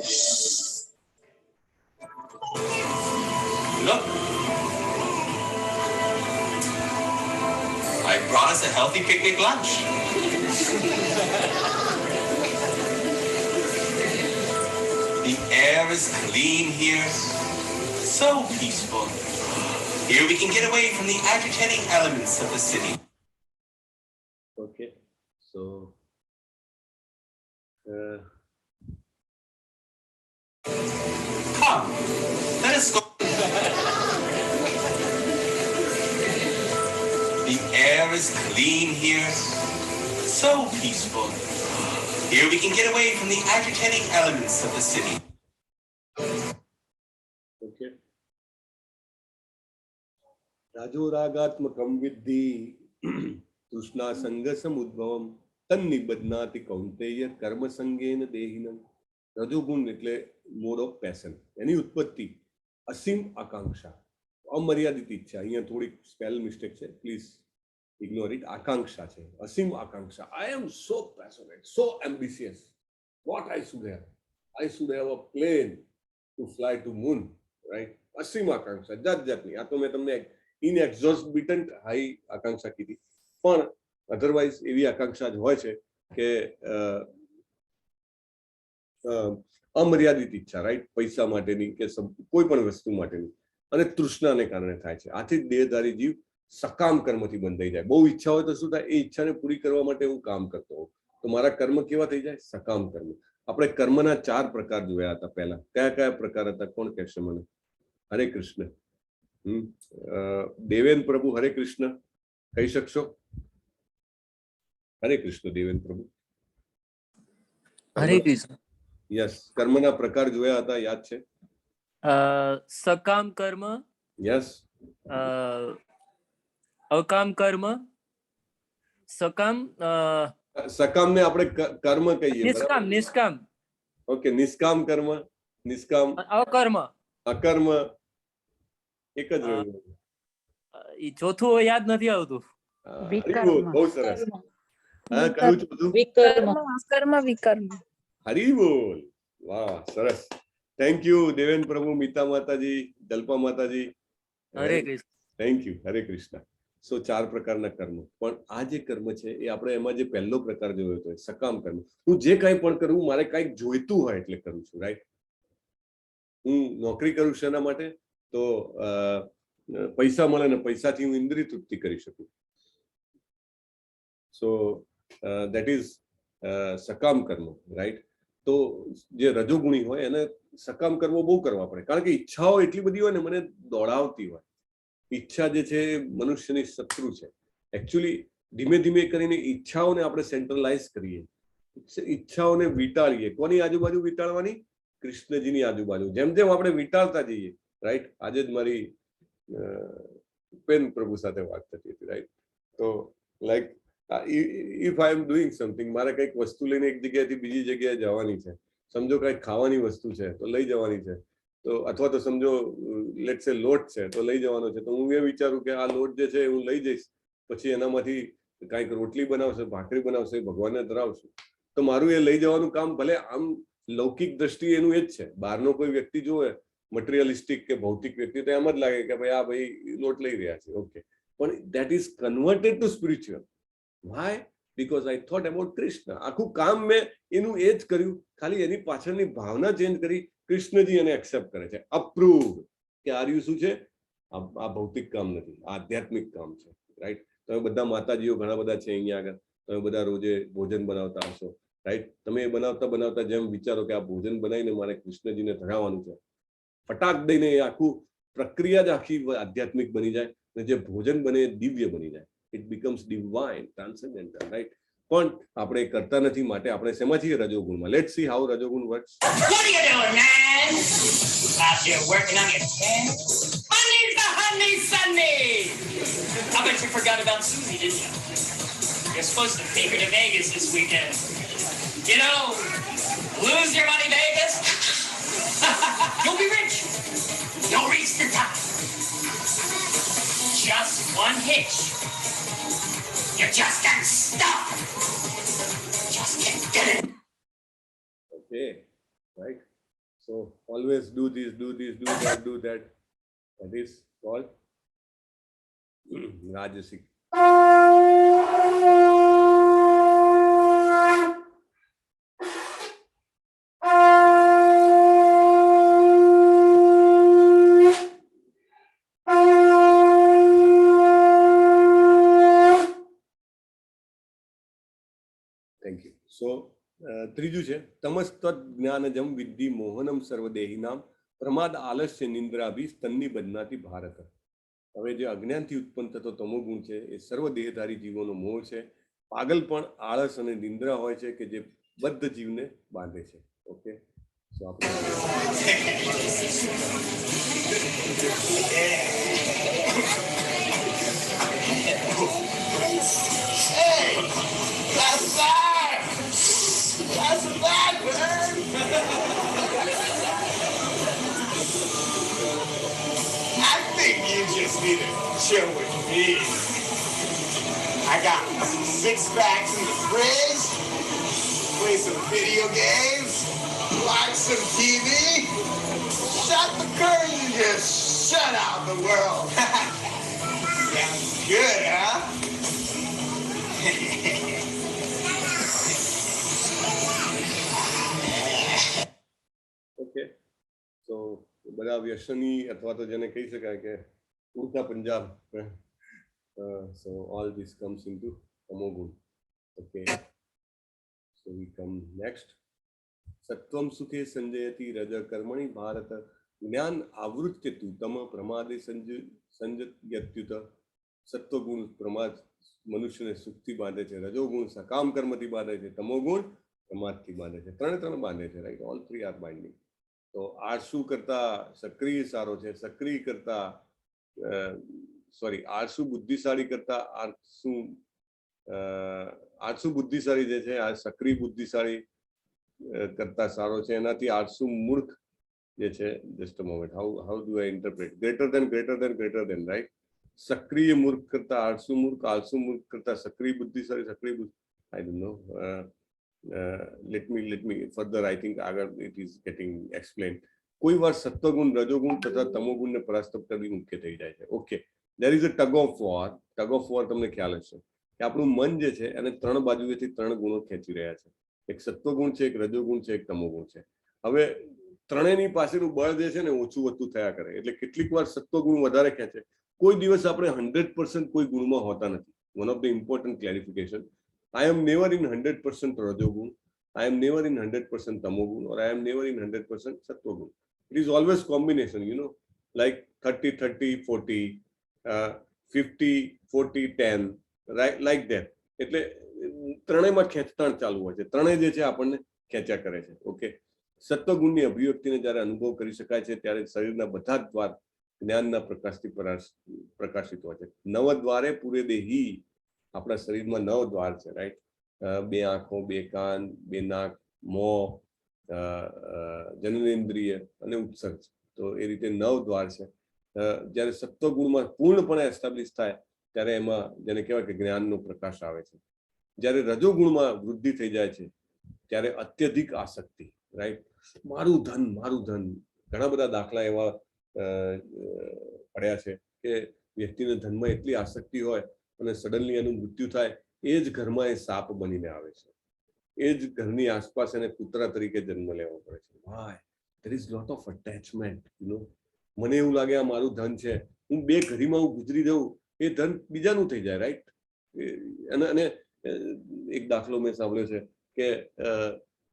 Look, I brought us a healthy picnic lunch. The air is clean here, so peaceful. Here we can get away from the agitating elements of the city. Okay, so Come, let us go. The air is clean here, so peaceful. Here we can get away from the agitating elements of the city. okay. રાગોરાગાત્મકમ વિદ્ધિ તૃષ્ણા સંગ સમુદ્ભવમ તન્નિબધ્નાતિ કૌંતેય કર્મ સંગેન દેહિનમ. રજોગુણ એટલે mode of passion, એની ઉત્પત્તિ અસીમ આકાંક્ષા, અમર્યાદિત ઈચ્છા. અહીંયા થોડીક સ્પેલ મિસ્ટેક છે, પ્લીઝ ઇગ્નોર ઇટ. આકાંક્ષા છે, અસીમ આકાંક્ષા. I am so passionate, so ambitious. What I should have a plane to fly to moon, right? અસીમ આકાંક્ષા, જાતની. આ તો મેં તમને ઇનએક્ઝોસ્ટિબલ હાઈ આકાંક્ષા કીધી, પણ અધરવાઇઝ એવી આકાંક્ષા જ હોય છે કે અમર્યાદિત ઈચ્છા, રાઈટ? પૈસા માટેની કે કોઈ પણ વસ્તુ માટેની, અને તૃષ્ણાને કારણે થાય છે. આથી દેહધારી જીવ સકામ કર્મથી બંધાઈ જાય. બહુ ઈચ્છા હોય તો શું થાય? એ ઈચ્છાને પૂરી કરવા માટે હું કામ કરતો હોઉં તો મારા કર્મ કેવા થઈ જાય? સકામ કર્મ. આપણે કર્મના 4 પ્રકાર જોયા હતા પહેલા. કયા પ્રકાર હતા? કોણ કહેશે મને? હરે કૃષ્ણ. દેવેન પ્રભુ, હરે કૃષ્ણ, કહી શકશો? હરે કૃષ્ણ દેવેન પ્રભુ. હરે કૃષ્ણ. યસ, કર્મના પ્રકાર જોયા હતા, યાદ છે? સકામ કર્મ, યસ, અકામ કર્મ, સકામ સકામને આપણે કર્મ કહીએ. નિષ્કામ. ઓકે, નિષ્કામ કર્મ, નિષ્કામ અકર્મ, અકર્મ, એક જ રહ્યું. એ ચોથું યાદ નથી આવતું. બહુ સરસ. હા, કયું છું બધું? વિકર્મ. હરી બોલ. વાહ, સરસ. થેન્ક યુ દેવેન પ્રભુ, મીતા માતાજી, જલ્પા માતાજી. હરે કૃષ્ણ. Thank you. હરે કૃષ્ણ. સો 4 પ્રકારના કર્મ. પણ આ જે કર્મ છે એ આપણે એમાં જે પહેલો પ્રકાર જોયો હતો, સકામ કર્મ. હું જે કાંઈ પણ કરું, મારે કાંઈક જોઈતું હોય એટલે કરું છું, રાઈટ? હું નોકરી કરું છું એના માટે તો પૈસા મળે ને પૈસાથી હું ઇન્દ્રિય તૃપ્તિ કરી શકું. સો દેટ ઇઝ સકામ કર્મ, રાઈટ? તો જે રજોગુણી હોય એને સકામ કરવો બહુ કરવા પડે, કારણ કે ઈચ્છાઓ એટલી બધી હોય ને, મને દોડાવતી હોય. ઈચ્છા જે છે મનુષ્યની શત્રુ છે. એકચ્યુઅલી ધીમે ધીમે કરીને ઈચ્છાઓને આપણે સેન્ટ્રલાઇઝ કરીએ, ઈચ્છાઓને વીંટાળીએ. કોની આજુબાજુ વીંટાળવાની? કૃષ્ણજીની આજુબાજુ. જેમ જેમ આપણે વીંટાળતા જઈએ, રાઈટ? આજે જ મારી ઉપેન પ્રભુ સાથે વાત થતી હતી, રાઈટ? તો like if I am doing something, મારે કંઈક વસ્તુ લઈને એક જગ્યાએથી બીજી જગ્યાએ જવાની છે, સમજો કંઈક ખાવાની વસ્તુ છે તો લઈ જવાની છે, તો અથવા તો સમજો લેટ્સ સે લોટ છે તો લઈ જવાનો છે, તો હું એ વિચારું કે આ લોટ જે છે હું લઈ જઈશ, પછી એનામાંથી કાંઈક રોટલી બનાવશે, ભાખરી બનાવશે, ભગવાનને ધરાવશું, તો મારું એ લઈ જવાનું કામ ભલે આમ લૌકિક દ્રષ્ટિએ એનું એ જ છે. બહારનો કોઈ વ્યક્તિ જોવે, મટીરિયલિસ્ટિક કે ભૌતિક વ્યક્તિ, તો એમ જ લાગે કે ભાઈ આ ભાઈ લોટ લઈ રહ્યા છે, ઓકે. પણ that is converted to spiritual. Why? Because I thought about Krishna. આખું કામ મેં એનું એ જ કર્યું, ખાલી એની પાછળની ભાવના ચેન્જ કરી. કૃષ્ણજી એને એક્સેપ્ટ કરે છે, અપ્રૂવ કે આર્યું શું છે? આ ભૌતિક કામ નથી, આધ્યાત્મિક કામ છે, રાઈટ? તમે બધા માતાજીઓ ઘણા બધા છે અહીંયા આગળ, તમે બધા રોજે ભોજન બનાવતા હશો, રાઈટ? તમે એ બનાવતા બનાવતા જેમ વિચારો કે આ ભોજન બનાવીને મારે કૃષ્ણજીને ધરાવવાનું છે, ફટાક દઈને એ આખું પ્રક્રિયા જ આખી આધ્યાત્મિક બની જાય, અને જે ભોજન બને એ દિવ્ય બની જાય. It becomes divine, transcendental, right? પણ આપણે કરતા નથી, માટે આપણે શેમાં છીએ? રજોગુણમાં. Let's see how rajoguna works. What are you doing, man? Out here working on your pen? Honey's the honey Sunday! I bet you forgot about Susie, didn't you? You're supposed to take her to Vegas this weekend. You know, lose your money, Vegas. You'll be rich. You'll reach the top. Just one hitch. You just can't stop. Just can't get it. Okay, right? So always do this, do that, do that. That is called Rajasic. Thank you. So ત્રીજું છે તમસ્તત જ્ઞાનજમ વિદ્ધિ મોહનમ સર્વદેહિનામ પ્રમાદ આલસ્ય નિંદ્રાભી સ્તન્ની બદનાતી ભારત. હવે જે અજ્ઞાનથી ઉત્પન્ન થતો તમોગુણ છે એ સર્વ દેહધારી જીવોનો મોહ છે. પાગલપણ, આળસ અને નિંદ્રા હોય છે કે જે બદ્ધ જીવને બાંધે છે. ઓકે, તો આપણે be to chill with me. I got 6 packs in the fridge, play some video games, watch some TV, shut the curtains and just shut out the world. Sounds good, huh? Okay, તો બધા વ્યસની અથવા તો જેને કહી શકાય કે ઉડતા Punjab, so all this comes into tamogun. Okay, so we come next. Satvam સુખે સંજયતિ રજ કર્મણિ ભારત જ્ઞાન આવૃત્યતુ તમ પ્રમાદે સંજયત્યુત. સત્વગુણ પ્રમાદ મનુષ્યને સુખથી બાંધે છે, રજોગુણ સકામ કર્મથી બાંધે છે, તમોગુણ પ્રમાદથી બાંધે છે. ત્રણે બાંધે છે, right? All three are binding. તો આળસુ કરતા સક્રિય સારો છે, સક્રિય કરતા આળસુ બુદ્ધિશાળી કરતા આળસુ બુદ્ધિશાળી જે છે આ સક્રિય બુદ્ધિશાળી કરતા સારો છે. એનાથી આળસુ મૂર્ખ જે છે, just a moment, how do I interpret? Greater than, right? સક્રિય મૂર્ખ કરતા આળસુ મૂર્ખ કરતા સક્રિય બુદ્ધિશાળી, આઈ don't no. let me further, I think આગળ it is getting explained. કોઈ વાર સત્વગુણ, રજોગુણ તથા તમોગુણને પરાસ્ત કરવી મુખ્ય થઈ જાય છે. Okay, there is a tug of war. તમને ખ્યાલ હશે કે આપણું મન જે છે એને 3 બાજુએથી 3 ગુણો ખેંચી રહ્યા છે. એક સત્વગુણ છે, એક રજોગુણ છે, એક તમોગુણ છે. હવે ત્રણેયની પાસેનું બળ જે છે ને ઓછું વધતું થયા કરે. એટલે કેટલીક વાર સત્વગુણ વધારે ખેંચે. કોઈ દિવસ આપણે 100% કોઈ ગુણમાં હોતા નથી. One of the important clarification, I am never in 100% Rajogun, I am never in 100% Tamogun, or I am never in 100% Sattvagun. It is always combination, like 30-30, 40, 50-40-10, right? Like that. એટલે ત્રણેયમાં ખેંચતાણ ચાલુ હોય છે. ત્રણેય જે છે આપણને ખેંચ્યા કરે છે. ઓકે, સત્વગુણની અભિવ્યક્તિને જ્યારે અનુભવ કરી શકાય છે ત્યારે શરીરના બધા જ દ્વાર જ્ઞાનના પ્રકાશથી પ્રકાશિત હોય છે. નવ દ્વારે પૂરે દેહી. આપણા શરીરમાં 9 દ્વાર છે, રાઈટ? 2 આંખો, 2 કાન, 2 નાક, મોં, જનનેન્દ્રિય અને ઉત્સર્ગ. તો એ રીતે 9 દ્વાર છે. જ્યારે સત્વગુણમાં પૂર્ણપણે એસ્ટાબ્લિશ થાય ત્યારે એમાં જેને કહેવાય કે જ્ઞાનનો પ્રકાશ આવે છે. જ્યારે રજોગુણમાં વૃદ્ધિ થઈ જાય છે ત્યારે અત્યધિક આસક્તિ, રાઈટ? મારું ધન. ઘણા બધા દાખલા એવા પડ્યા છે કે વ્યક્તિને ધનમાં એટલી આસક્તિ હોય અને સડનલી એનું મૃત્યુ થાય, એ જ ઘરમાં એ સાપ બનીને આવે છે. એ જ ઘરની આસપાસ એને કૂતરા તરીકે જન્મ લેવો પડે છે. Why, there is lot of attachment, મને એવું લાગે આ મારું ધન છે, હું 2 ઘડીમાં હું ગુજરી જાઉં, એ ધન બીજાનું થઈ જાય, રાઈટ? અને એક દાખલો મેં સાંભળ્યો છે કે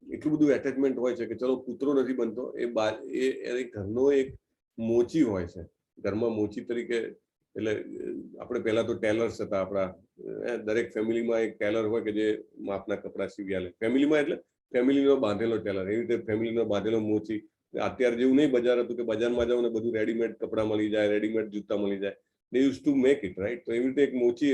એટલું બધું એટેચમેન્ટ હોય છે કે ચલો કૂતરો નથી બનતો, એ ઘરનો એક મોચી હોય છે. ઘરમાં મોચી તરીકે, એટલે આપણે પહેલા તો ટેલર્સ હતા. આપણા દરેક ફેમિલીમાં એક ટેલર હોય કે જે માપના કપડા સીવી આલે. ફેમિલીમાં એટલે ફેમિલીનો બાંધેલો ટેલર. એવી રીતે ફેમિલીનો બાંધેલો મોચી. અત્યારે જેવું નહીં બજાર હતું કે બજારમાં જાવ ને બધું રેડીમેડ કપડા મળી જાય, રેડીમેડ જૂતા મળી જાય. દે use to make it, right? તો એવી રીતે એક મોચી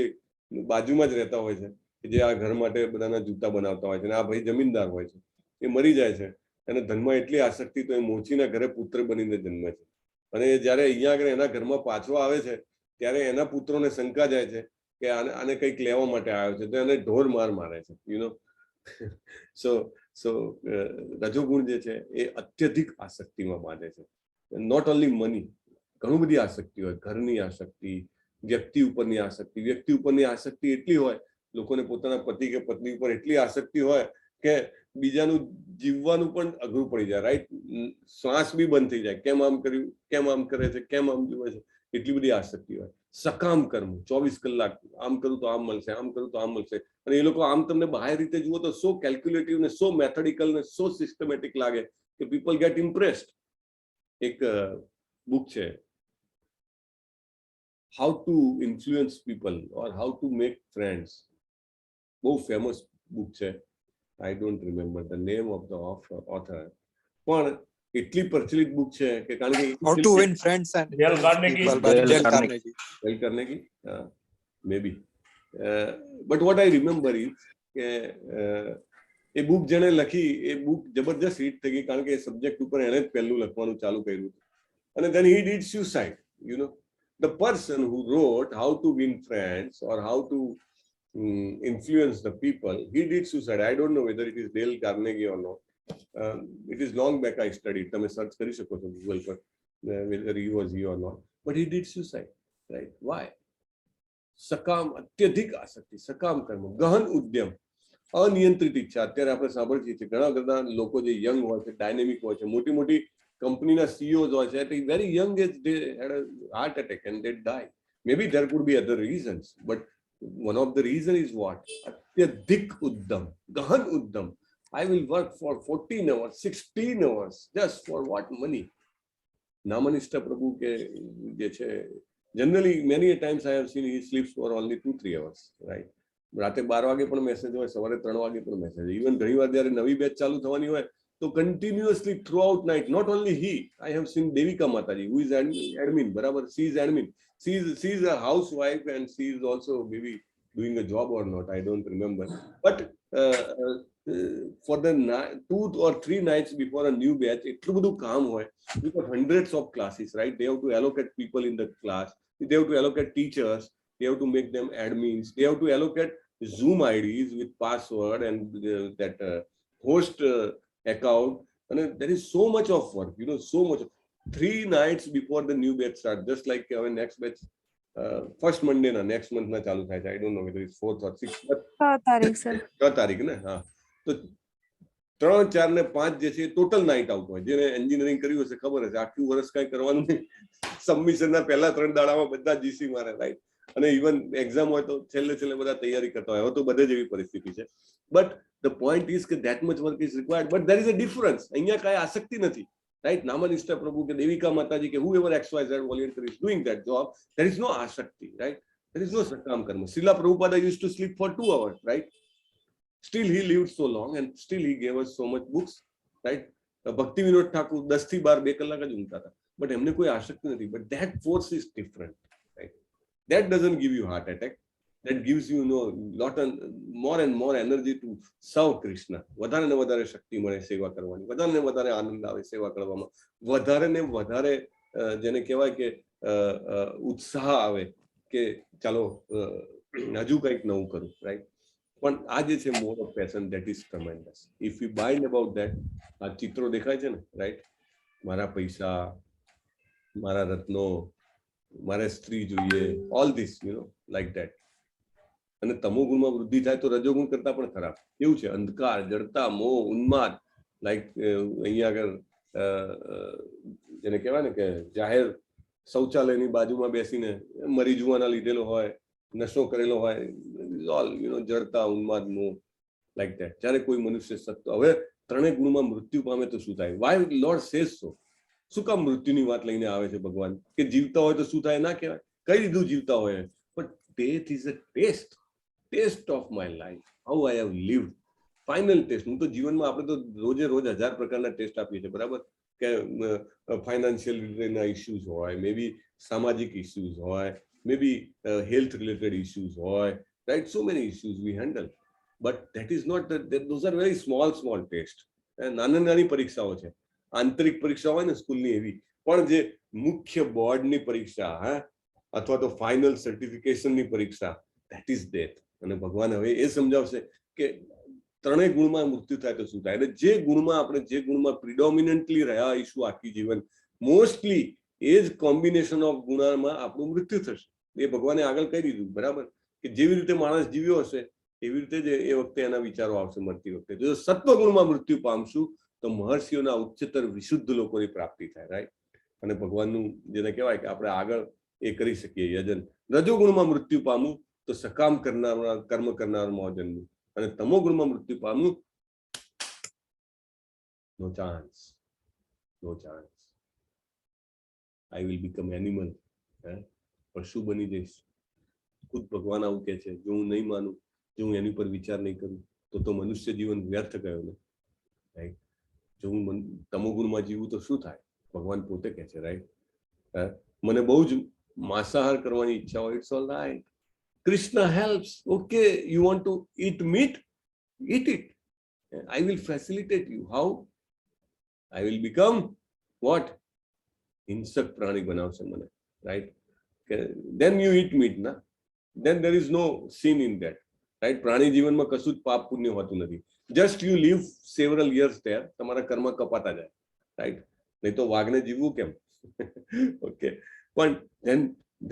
બાજુમાં જ રહેતા હોય છે કે જે આ ઘર માટે બધાના જૂતા બનાવતા હોય છે. અને આ ભાઈ જમીનદાર હોય છે, એ મરી જાય છે અને ધનમાં એટલી આસક્તિ તો એ મોચીના ઘરે પુત્ર બનીને જન્મે છે. અને જયારે અહીંયા આગળ એના ઘરમાં પાછો આવે છે ત્યારે એના પુત્રોને શંકા જાય છે કે આને કંઈક લેવા માટે આવ્યો છે, તો એને ઢોર મારે છે. સો રજોગુણ જે છે એ અત્યધિક આસક્તિમાં બાંધે છે. નોટ ઓનલી મની, ઘણું બધી આસક્તિ હોય. ઘરની આસક્તિ, વ્યક્તિ ઉપરની આસક્તિ. વ્યક્તિ ઉપરની આસક્તિ એટલી હોય, લોકોને પોતાના પતિ કે પત્ની ઉપર એટલી આસક્તિ હોય કે બીજાનું જીવવાનું પણ અઘરું પડી જાય, રાઈટ? શ્વાસ બી બંધ થઈ જાય. કેમ આમ કર્યું, કેમ આમ કરે છે, કેમ આમ જુએ છે, એટલી બધી આસક્તિ હોય. સકામ કર્મ 24 કલાક, આમ કરું તો આમ મળશે, આમ કરું તો આમ મળશે. અને એ લોકો આમ તમને બહાર રીતે જુઓ તો સો કેલ્ક્યુલેટિવ ને સો મેથોડિકલ ને સો સિસ્ટમેટિક લાગે કે પીપલ ગેટ ઇમ્પ્રેસ્ડ. એક બુક છે, how to influence people or how to make friends. બહુ ફેમસ બુક છે. I don't remember the name of the author, પણ એટલી પ્રચલિત બુક છે કે કારણ કે How to win friends and Dale Carnegie. people by Dale Carnegie. Dale Carnegie, maybe. But what I remember is કે એ બુક જેને લખી એ બુક જબરજસ્ત હિટ થઈ ગઈ કારણ કે એ સબ્જેક્ટ ઉપર એણે જ પહેલું લખવાનું ચાલુ કર્યું હતું. અને then he did suicide, The person who wrote How to Win Friends or How to influence the people, he did suicide. I don't know whether it is Dale Carnegie or not. It is long back I studied. તમે search કરી શકો છો Google પર whether he was he or not. But he did suicide, right? Why? સકામ અત્યધિક આસક્તિ, સકામ કર્મ, ગહન ઉદ્યમ, અનિયંત્રિત ઈચ્છા. અત્યારે આપણે સાંભળીએ છીએ ઘણા બધા લોકો જે યંગ હોય છે, ડાયનેમિક હોય છે, મોટી મોટી કંપનીના CEOs હોય છે, at a very young age they had a heart attack and they died. Maybe there could be other reasons, but one of the reason is what? Atyadhik uddam, gahan uddam. I will work for 14 hours, 16 hours, just for what? Money. Namanishta Prabhu ke je che, generally many a times I have seen he sleeps for only 2-3 hours, right? રાતે 12 વાગે પણ message હોય, સવારે 3 વાગે પણ message. Even ઘણીવાર જ્યારે નવી બેચ ચાલુ થવાની હોય તો continuously throughout night, not only he, I have seen Devika Mataji, who is admin, બરાબર? She is admin. She is a housewife and she is also maybe doing a job or not, I don't remember. But for the 2 or 3 nights before a new batch, એટલું બધું કામ હોય, because hundreds of classes, right? They have to allocate people in the class, they have to allocate teachers, they have to make them admins, they have to allocate Zoom IDs with password and that host account. And there is so much of work, so much. 3 nights before the new batch starts, just like our next batch, first Monday na next month na chalu થાય છે. I don't know whether it's 4th or 6th, but 6 તારીખ sir, 6 તારીખ ને. હા, તો 3, 4 ને 5 જે છે ટોટલ નાઇટ આઉટ હોય. જેને એન્જિનિયરિંગ કર્યું હશે ખબર હશે, આખું વર્ષ કઈ કરવાનું નહીં, સબમિશનના પહેલા 3 દાડામાં બધા GC મારે, રાઈટ? અને ઇવન એક્ઝામ હોય તો છેલ્લે બધા તૈયારી કરતા હોય. હવે તો બધે જ એવી પરિસ્થિતિ છે. બટ ધ પોઈન્ટ ઇઝ કે that much work is required, but there is a difference. અહીંયા કાંઈ આસક્તિ નથી, right? Namanishta Prabhu ke Devika Mataji ke whoever XYZ volunteer is doing that job, there is no asakti, right? There is no sakam karma. Srila Prabhupada used to sleep for 2 hours, right? Still he lived so long and still he gave us so much books, right? Bhakti Vinod Thakur 10 થી 12 2 કલાક જ ઊંઘતા હતા, but એમને કોઈ આસક્તિ નથી. But that force is different, right? That doesn't give you heart attack. That gives you lot and more energy to serve Krishna. વધારે ને વધારે શક્તિ મળે સેવા કરવાની, વધારે ને વધારે આનંદ આવે સેવા કરવામાં, વધારે ને વધારે જેને કહેવાય કે ઉત્સાહ આવે કે ચાલો હજુ કંઈક નવું કરું, રાઈટ? પણ આ જે છે mode of passion, that is tremendous. If you bind about that, આ ચિત્રો દેખાય છે ને, રાઈટ? મારા પૈસા, મારા રત્નો, મારે સ્ત્રી જોઈએ, ઓલ ધીસ લાઈક ધેટ. અને તમોગુણમાં વૃદ્ધિ થાય તો રજોગુણ કરતા પણ ખરાબ. કેવું છે? અંધકાર, જડતા, મોહ, ઉન્માદ. લાઈક અહીંયા આગળ જેને કહેવાય ને કે જાહેર શૌચાલયની બાજુમાં બેસીને મરી જુવાના લીધેલો હોય, નશો કરેલો હોય, ઓલ જડતા, ઉન્માદ, મોહ, લાઈક ધેટ. જ્યારે કોઈ મનુષ્ય સત્વ, હવે 3 ગુણમાં મૃત્યુ પામે તો શું થાય? વાય લોર્ડ સેઝ સો? શું કામ મૃત્યુની વાત લઈને આવે છે ભગવાન? કે જીવતા હોય તો શું થાય ના કહેવાય? કઈ રીતનું જીવતા હોય? But death is a test of my life, how I have lived, final test. હું તો જીવનમાં આપણે તો રોજે રોજ 1000 પ્રકારના ટેસ્ટ આપીએ છીએ, બરાબર? કે ફાઇનાન્શિયલ રિલેટેડના ઇશ્યુઝ હોય, મે બી સામાજિક ઇશ્યુઝ હોય, maybe health related issues હોય, right? So many issues we handle, but that is not, those are very small test. નાની પરીક્ષાઓ છે, આંતરિક પરીક્ષા હોય ને સ્કૂલની એવી. પણ જે મુખ્ય બોર્ડની પરીક્ષા, હા, અથવા તો ફાઇનલ સર્ટિફિકેશનની પરીક્ષા, ધેટ ઇઝ ડેથ. અને ભગવાન હવે એ સમજાવશે કે 3 ગુણમાં મૃત્યુ થાય તો શું થાય. એટલે જે ગુણમાં આપણે જે ગુણમાં પ્રિડોમિનન્ટલી રહ્યા આવીશું આખી જીવન, મોસ્ટલી એ જ કોમ્બિનેશન ઓફ ગુણમાં આપણું મૃત્યુ થશે. એ ભગવાને આગળ કહી દીધું, બરાબર? કે જેવી રીતે માણસ જીવ્યો હશે એવી રીતે જ એ વખતે એના વિચારો આવશે મરતી વખતે. જો સત્વગુણમાં મૃત્યુ પામશું તો મહર્ષિઓના ઉચ્ચતર વિશુદ્ધ લોકોની પ્રાપ્તિ થાય, રાઈટ? અને ભગવાનનું જેને કહેવાય કે આપણે આગળ એ કરી શકીએ યજન. રજોગુણમાં મૃત્યુ પામવું તો સકામ કરનાર કર્મ કરનારમાં જન્મવું, અને તમોગુણમાં મૃત્યુ પામવું, no chance. I will become animal, પશુ બની જઈશ. ખુદ ભગવાન આવું કહે છે, જો હું નહીં માનું, જો હું એની પર વિચાર નહીં કરું તો મનુષ્ય જીવન વ્યર્થ ગયો ને, રાઈટ? જો હું તમોગુણમાં જીવું તો શું થાય? ભગવાન પોતે કહે છે, રાઈટ? મને બહુ જ માંસાહાર કરવાની ઈચ્છા હોય, it's all right. Krishna helps. Okay, you want to eat meat? Eat it. I will facilitate you. How? I will become what? હિંસક પ્રાણી બનાવશે મને, right? then you eat meat na, then there is no sin in that, right? પ્રાણી જીવનમાં કશું જ પાપ પુણ્ય હોતું નથી. just you live several years there, તમારા કર્મ કપાતા જાય, right? નહીં તો વાઘને જીવવું કેમ? okay, પણ then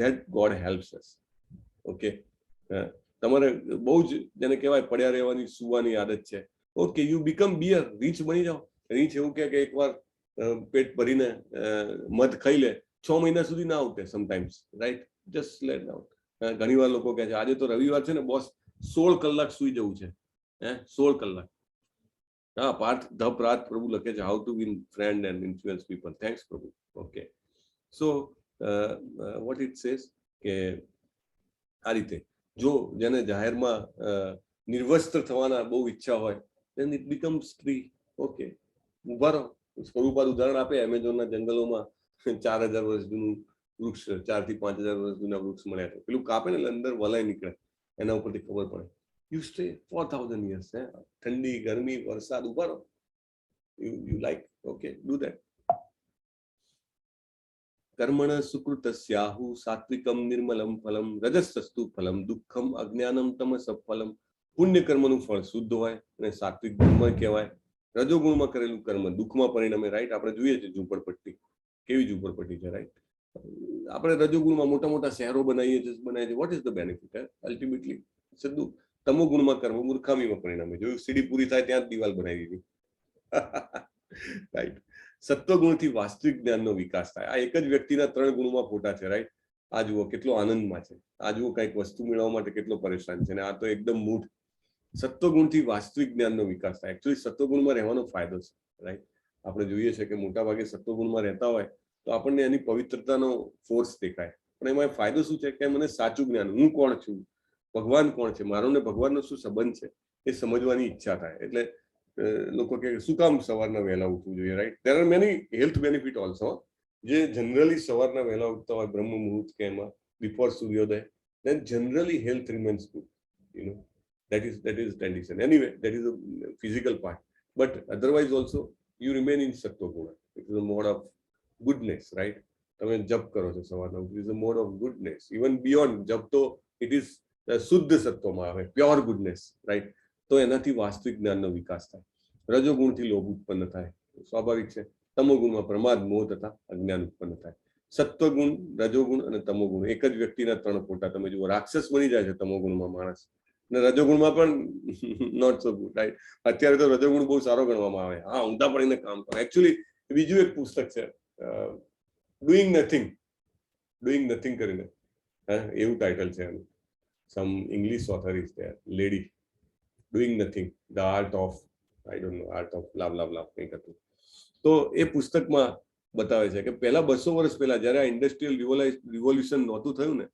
that God helps us. okay, તમારે બહુ જ જેને કહેવાય પડ્યા રહેવાની સુવાની આદત છે. Okay, you become bear, rich બની જાઓ. રીચ એવું કે એકવાર પેટ ભરીને મધ ખાઈ લે, 6 મહિના સુધી ના ઉઠે sometimes, right? Just let down. ઘણી વાર લોકો કહે છે આજે તો રવિવાર છે ને બોસ 16 કલાક સુઈ જવું છે. 16 કલાક. હા, પાર્થ ધ પ્રાત પ્રભુ લખે છે how to win friend and influence people. Thanks Prabhu. Okay, so what it says કે આ રીતે જો જેને જાહેરમાં નિર્વસ્ત્ર થવાના બહુ ઈચ્છા હોય then it becomes free. Okay, ઉભા રહો. સ્વરૂપાદ ઉદાહરણ આપે, એમેઝોનના જંગલોમાં 4000 વર્ષ જૂનું વૃક્ષ, 4 થી 5000 વર્ષ જૂના વૃક્ષ મળ્યા છે. પેલું કાપે ને અંદર વલાય નીકળે, એના ઉપરથી ખબર પડે. You stay 4000 years. ઠંડી, ગરમી, વરસાદ, ઉભા રહો. You like, okay, do that. કર્મણ સુકૃતસ્યાહુ સાત્વિકમ નિર્મલમ ફલમ રજસસ્તુ ફલમ દુઃખમ અજ્ઞાનમ તમસ ફલમ. પુણ્ય કર્મનું ફળ શુદ્ધ હોય અને સાત્વિક ગુણમાં કહેવાય. રજોગુણમાં કરેલું કર્મ દુઃખમાં પરિણમે, રાઈટ? આપણે જોઈએ છે ઝૂંપડપટ્ટી, કેવી ઝૂંપડપટ્ટી છે, રાઈટ? આપણે રજોગુણમાં મોટા મોટા શહેરો બનાવીએ છીએ. What is the benefit? Ultimately સીધું તમોગુણમાં કર્મ મૂર્ખામીમાં પરિણમે. જોયું, સીડી પૂરી થાય ત્યાં જ દિવાલ બનાવી દીધી, રાઈટ? સત્વગુણથી વાસ્તવિક જ્ઞાનનો વિકાસ થાય. આ એક જ વ્યક્તિના 3 ગુણમાં ફોટા છે, રાઈટ? આ જુઓ કેટલો આનંદમાં છે, આ જુઓ કંઈક વસ્તુ મેળવવા માટે કેટલો પરેશાન છે, અને આ તો એકદમ મૂઢ. સત્વગુણથી વાસ્તવિક જ્ઞાનનો વિકાસ થાય. એકચ્યુઅલી સત્વગુણમાં રહેવાનો ફાયદો છે, રાઈટ? આપણે જોઈએ છે કે મોટા ભાગે સત્વગુણમાં રહેતા હોય તો આપણને એની પવિત્રતાનો ફોર્સ દેખાય, પણ એમાં ફાયદો શું છે કે મને સાચું જ્ઞાન, હું કોણ છું, ભગવાન કોણ છે, મારો ને ભગવાનનો શું સંબંધ છે એ સમજવાની ઈચ્છા થાય. એટલે લોકો કે શું કામ સવારના વહેલા ઉઠવું જોઈએ, right? There are many health benefit also. જે જનરલી સવારના વહેલા ઉઠતા હોય બ્રહ્મ મુહૂર્ત કે એમાં બિફોર સૂર્યોદય, then generally health remains good, you know. That is tradition. Anyway, that is a physical part, but otherwise also you remain in sattva guna. It is a mode of goodness, right? તમે જપ કરો છો સવારના, it is a mode of goodness. Even beyond જપ તો it is શુદ્ધ સત્વમાં આવે, pure goodness, right? તો એનાથી વાસ્તવિક જ્ઞાનનો વિકાસ થાય. રજોગુણથી લોભ ઉત્પન્ન થાય, સ્વાભાવિક છે. તમોગુણમાં પ્રમાદ, મોહ તથા અજ્ઞાન ઉત્પન્ન થાય. સત્વગુણ, રજોગુણ અને તમોગુણ એક જ વ્યક્તિના 3 ફોટા. તમે જુઓ, રાક્ષસ બની જાય છે તમોગુણમાં માણસ, અને રજોગુણમાં પણ નોટ સો ગુડ, રાઈટ? અત્યારે તો રજોગુણ બહુ સારો ગણવામાં આવે. હા, ઊંધા પડીને કામ કરો. એકચ્યુઅલી બીજું એક પુસ્તક છે ડુઈંગ નથિંગ કરીને, એવું ટાઇટલ છે એનું. Some English author is there, lady, doing nothing, the art of, I don't know, art of love કંઈક હતું. તો એ પુસ્તકમાં બતાવે છે કે પહેલા 200 વર્ષ પહેલા જયારે આ ઇન્ડસ્ટ્રીયલ રિવોલ્યુશન નહોતું થયું ને,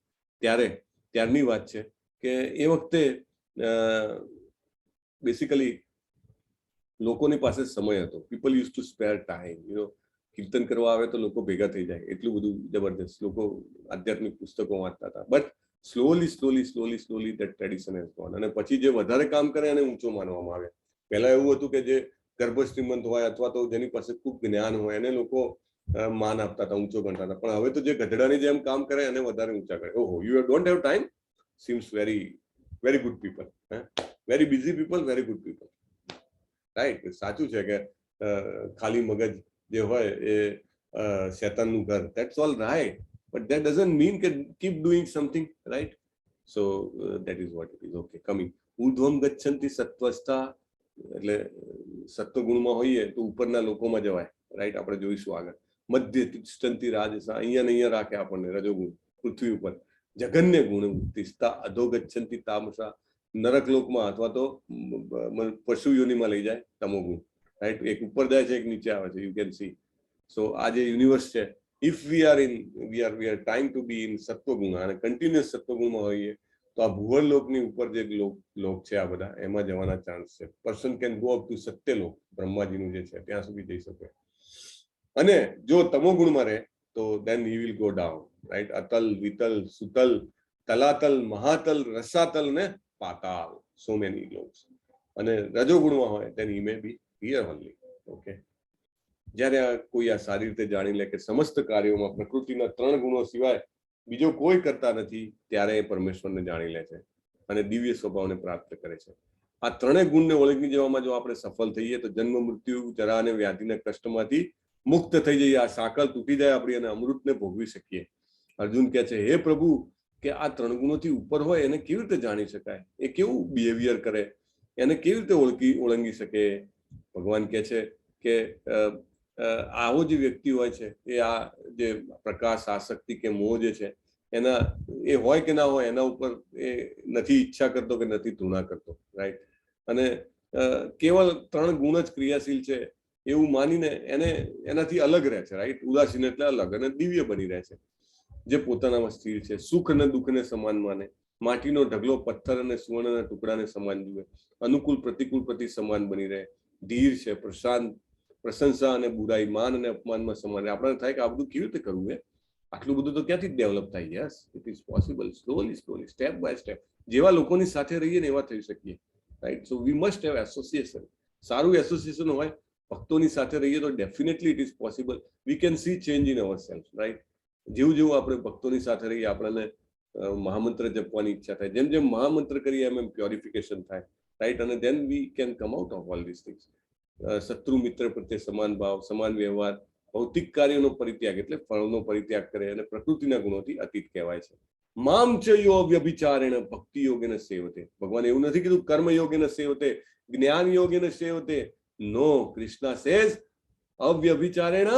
ત્યારની વાત છે કે એ વખતે બેસિકલી લોકોની પાસે સમય હતો. People use to spare time, you know. કીર્તન કરવા આવે તો લોકો ભેગા થઈ જાય, એટલું બધું જબરદસ્ત લોકો આધ્યાત્મિક પુસ્તકો વાંચતા હતા. But slowly that tradition has gone. અને પછી જે વધારે કામ કરે એને ઊંચો માનવામાં આવે. પહેલા એવું હતું કે જે ગર્ભ શ્રીમંત હોય અથવા તો જેની પાસે ખૂબ જ્ઞાન હોય એને લોકો માન આપતા હતા, ઊંચો ગણતા હતા. પણ હવે તો જે ગધેડાની જેમ કામ કરે એને વધારે ઊંચા કરે. ઓહો, you don't have time, seems very good people, very busy people, very good people, right? સાચું છે કે ખાલી મગજ જે હોય એ શેતાનનું ઘર, that's all right, but that doesn't mean કે keep doing something, right? So that is what it is. Okay, coming ઉર્ધ્વમ ગચ્છન્તિ સત્વસ્થા, એટલે સત્વગુણમાં હોઈએ તો ઉપરના લોકોમાં જવાય, રાઈટ? આપણે જોઈશું આગળ. મધ્ય તિષ્ઠન્તિ રાજસા, અહીંયા રાખે આપણને રજોગુણ પૃથ્વી ઉપર. જઘન્ય ગુણ તિસ્તા અધોગચ્છન્તિ તામસા, નરક લોકમાં અથવા તો પશુ યોનિમાં લઈ જાય તમોગુણ, રાઈટ? એક ઉપર જાય છે, એક નીચે આવે છે, યુ કેન સી. સો આ જે યુનિવર્સ છે, if we are trying to be in sattvaguna અને કન્ટિન્યુઅસ સત્વગુણમાં હોઈએ તો આ ભુવન લોકની ઉપર જે લોક છે આ બધા, એમાં જવાના ચાન્સ છે. Person can go up to Satyaloka, બ્રહ્માજીનું જે છે ત્યાં સુધી જઈ શકે. અને જો તમોગુણમાં રહે તો then he will go down, right? Atal, વિતલ, સુતલ, તલાતલ, મહાતલ, રસાતલ ને પાતાલ, so many loks. અને રજોગુણમાં હોય then he may be here only. Okay, જ્યારે કોઈ આ સારી રીતે જાણી લે કે સમસ્ત કાર્યોમાં પ્રકૃતિના 3 ગુણો સિવાય બીજો કોઈ કરતા નથી ત્યારે એ પરમેશ્વરને જાણી લે છે અને દિવ્ય સ્વભાવને પ્રાપ્ત કરે છે. આ ત્રણેય ગુણને ઓળંગી જવામાં જો આપણે સફળ થઈએ તો જન્મ, મૃત્યુ, જરા અને વ્યાધિના કષ્ટમાંથી મુક્ત થઈ જઈએ, આ સાંકળ તૂટી જાય આપણી અને અમૃતને ભોગવી શકીએ. અર્જુન કહે છે, હે પ્રભુ, કે આ ત્રણ ગુણોથી ઉપર હોય એને કેવી રીતે જાણી શકાય? એ કેવું બિહેવિયર કરે? એને કેવી રીતે ઓળંગી શકે? ભગવાન કહે છે કે આવો જે વ્યક્તિ હોય છે એ આ જે પ્રકાશ, આસક્તિ કે મોહ જે છે એના એ હોય કે ના હોય એના ઉપર એ નથી ઈચ્છા કરતો કે નથી ધૂણા કરતો, રાઈટ? અને કેવલ ત્રણ ગુણ જ ક્રિયાશીલ છે એવું માનીને એને એનાથી અલગ રહે છે, રાઈટ? ઉદાસીન એટલે અલગ અને દિવ્ય બની રહે છે, જે પોતાનામાં સ્થિર છે, સુખ અને દુઃખને સમાન માને, માટીનો ઢગલો પથ્થર અને સુવર્ણના ટુકડાને સમાન જુએ, અનુકૂળ પ્રતિકૂળ પ્રતિ સમાન બની રહે, ધીર છે, પ્રશાંત, પ્રશંસા અને બુરાઈ, માન અને અપમાનમાં સમાન. આપણને થાય કે આ બધું કેવી રીતે કરવું? આટલું બધું તો ક્યાંથી ડેવલપ થાય? Yes, it is possible. Slowly slowly, step by step. જેવા લોકોની સાથે રહીએ ને એવા થઈ શકીએ, right? So we must have association. સારું એસોસિએશન હોય, ભક્તોની સાથે રહીએ તો definitely it is possible. We can see change in our self, right? જેવું જેવું આપણે ભક્તોની સાથે રહીએ આપણને મહામંત્ર જપવાની ઈચ્છા થાય, જેમ જેમ મહામંત્ર કરીએ એમ એમ પ્યોરિફિકેશન થાય, રાઈટ? અને then we can come out of all this things. શત્રુ મિત્ર પ્રત્યે સમાન ભાવ, સમાન વ્યવહાર, ભૌતિક કાર્યોનો પરિત્યાગ એટલે ફળનો પરિત્યાગ કરે અને પ્રકૃતિના ગુણોથી અતીત કહેવાય છે. મામ ચ યો વ્યભિચારેણ ભક્તિ યોગેન સેવતે. ભગવાન એવું નથી કીધું કર્મ યોગેન સેવતે, જ્ઞાન યોગેન સેવતે. નો, કૃષ્ણ સેઝ અવ્યભિચારેણ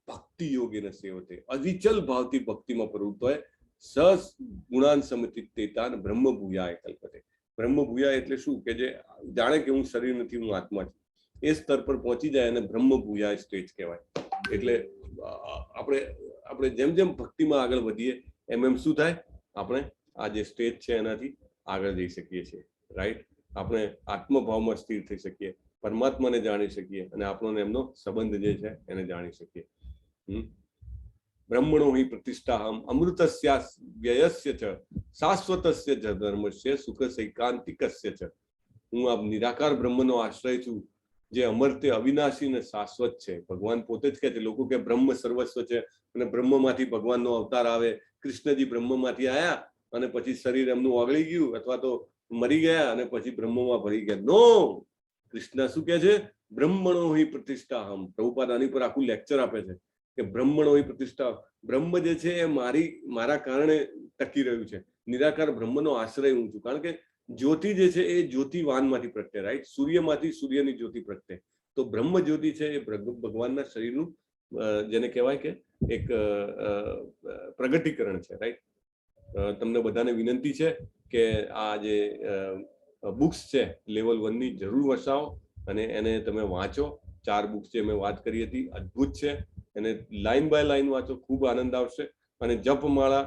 ભક્તિ યોગેન સેવતે. અવિચલ ભાવથી ભક્તિમાં પ્રવૃત્ત હોય, સસ ગુણાન સમતિતેતાન બ્રહ્મ ભૂયાય કલ્પતે. બ્રહ્મ ભૂયા એટલે શું? કે જે જાણે કે હું શરીર નથી, હું આત્મા છું, એ સ્તર પર પહોંચી જાય અને બ્રહ્મ ભૂયા સ્ટેજ કહેવાય. એટલે આપણે જેમ જેમ ભક્તિમાં આગળ વધીએ એમ એમ શું થાય? આપણે આ જે સ્ટેજ છે એનાથી આગળ જઈ શકીએ છીએ, રાઈટ? આપણે આત્મભાવમાં સ્થિર થઈ શકીએ, પરમાત્માને જાણી શકીએ અને આપણને એમનો સંબંધ જે છે એને જાણી શકીએ. બ્રહ્મણો હિ પ્રતિષ્ઠાહમ અમૃતસ્ય વ્યયસ્ય ચ શાશ્વતસ્ય જ ધર્મસ્ય સુખ સૈકાંતિકસ્ય ચ. હું આ નિરાકાર બ્રહ્મનો આશ્રય છું, જે અમર્ત્ય, અવિનાશી ને શાશ્વત છે. ભગવાન પોતે જ કહે છે. લોકો કે બ્રહ્મ સર્વસ્વ છે અને બ્રહ્મમાંથી ભગવાનનો અવતાર આવે, કૃષ્ણજી બ્રહ્મમાંથી આયા અને પછી શરીર એમનું ઓગળી ગયું અથવા તો મરી ગયા અને પછી બ્રહ્મમાં ભરી ગયા. નો, કૃષ્ણ શું કહે છે? બ્રહ્મણો હિ પ્રતિષ્ઠાહમ. પ્રભુપાદ આની પર આખું લેક્ચર આપે છે કે બ્રહ્મણો હિ પ્રતિષ્ઠા. બ્રહ્મ જે છે એ મારા કારણે ટકી રહ્યું છે. નિરાકાર બ્રહ્મનો આશ્રય હું છું. કારણ કે જ્યોતિ જે છે એ જ્યોતિવાનમાંથી પ્રગટે, રાઈટ? સૂર્યમાંથી સૂર્યની જ્યોતિ પ્રગટે. તો બ્રહ્મ જ્યોતિ છે એ ભગવાનના શરીરનું જેને કહેવાય કે એક પ્રગટીકરણ છે, રાઈટ? તમને બધાને વિનંતી છે કે આ જે બુક્સ છે લેવલ 1 ની જરૂર વસાવો અને એને તમે વાંચો. 4 બુક્સ જે મેં વાત કરી હતી અદ્ભુત છે, એને લાઈન બાય લાઈન વાંચો, ખૂબ આનંદ આવશે. અને જપમાળા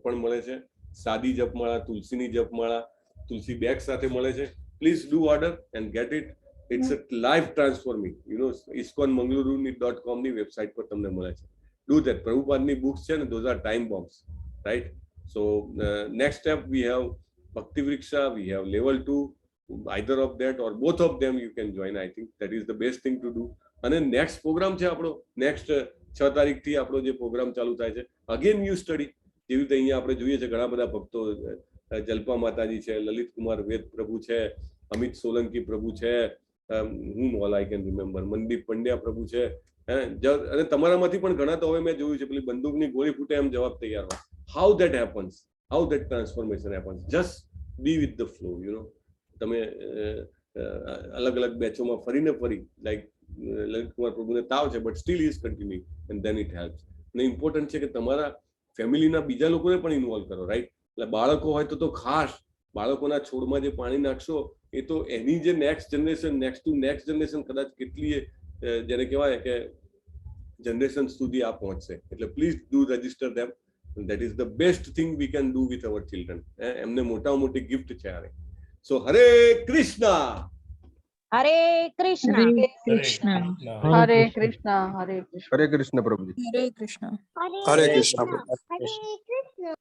પણ મળે છે, સાદી જપમાળા, તુલસીની જપમાળા, તુલસી બેગ સાથે મળે છે. Please do order and get it. It's a life transforming, iskonmangaluru.com ની વેબસાઇટ પર તમને મળે છે. Do that. પ્રભુપાદની બુક્સ છે ને, those are time bombs, right? So next step we have Bhakti Vriksha, we have level 2, either of that or both of them you can join. I think that is the best thing to do. અને next programme છે આપણો, next 6 તારીખથી આપણો જે programme ચાલુ થાય છે, again new study. જેવી રીતે અહીંયા આપણે જોઈએ છે ઘણા બધા ભક્તો, જલ્પા માતાજી છે, લલિત કુમાર વેદ પ્રભુ છે, અમિત સોલંકી પ્રભુ છે, હું all I can remember, Mandeep Pandya પ્રભુ છે, અને તમારામાંથી પણ ઘણા તો હવે મેં જોયું છે પેલી બંદૂકની ગોળી ફૂટે એમ જવાબ તૈયાર હોય. How that happens, how that transformation happens. Just be with the flow, you know. તમે અલગ અલગ બેચોમાં ફરીને ફરી, લાઈક લલિત કુમાર પ્રભુને તાવ છે but still is continue and then it helps. અને ઇમ્પોર્ટન્ટ છે કે તમારા ફેમિલીના બીજા લોકોને પણ ઇન્વોલ્વ કરો, રાઈટ? એટલે બાળકો હોય તો ખાસ બાળકોના છોડમાં જે પાણી નાખશો એ તો એની જે next generation, next to next generation કદાચ કેટલી જેને કહેવાય કે જનરેશન સુધી આ પહોંચશે. એટલે please do register them. That is the best thing we can do with our children. એમને મોટા મોટી ગિફ્ટ છે આરે. So Hare Krishna. હરે કૃષ્ણ. હરે કૃષ્ણ. હરે કૃષ્ણ. હરે કૃષ્ણ. હરે કૃષ્ણ પ્રભુજી. હરે કૃષ્ણ. હરે કૃષ્ણ. હરે કૃષ્ણ.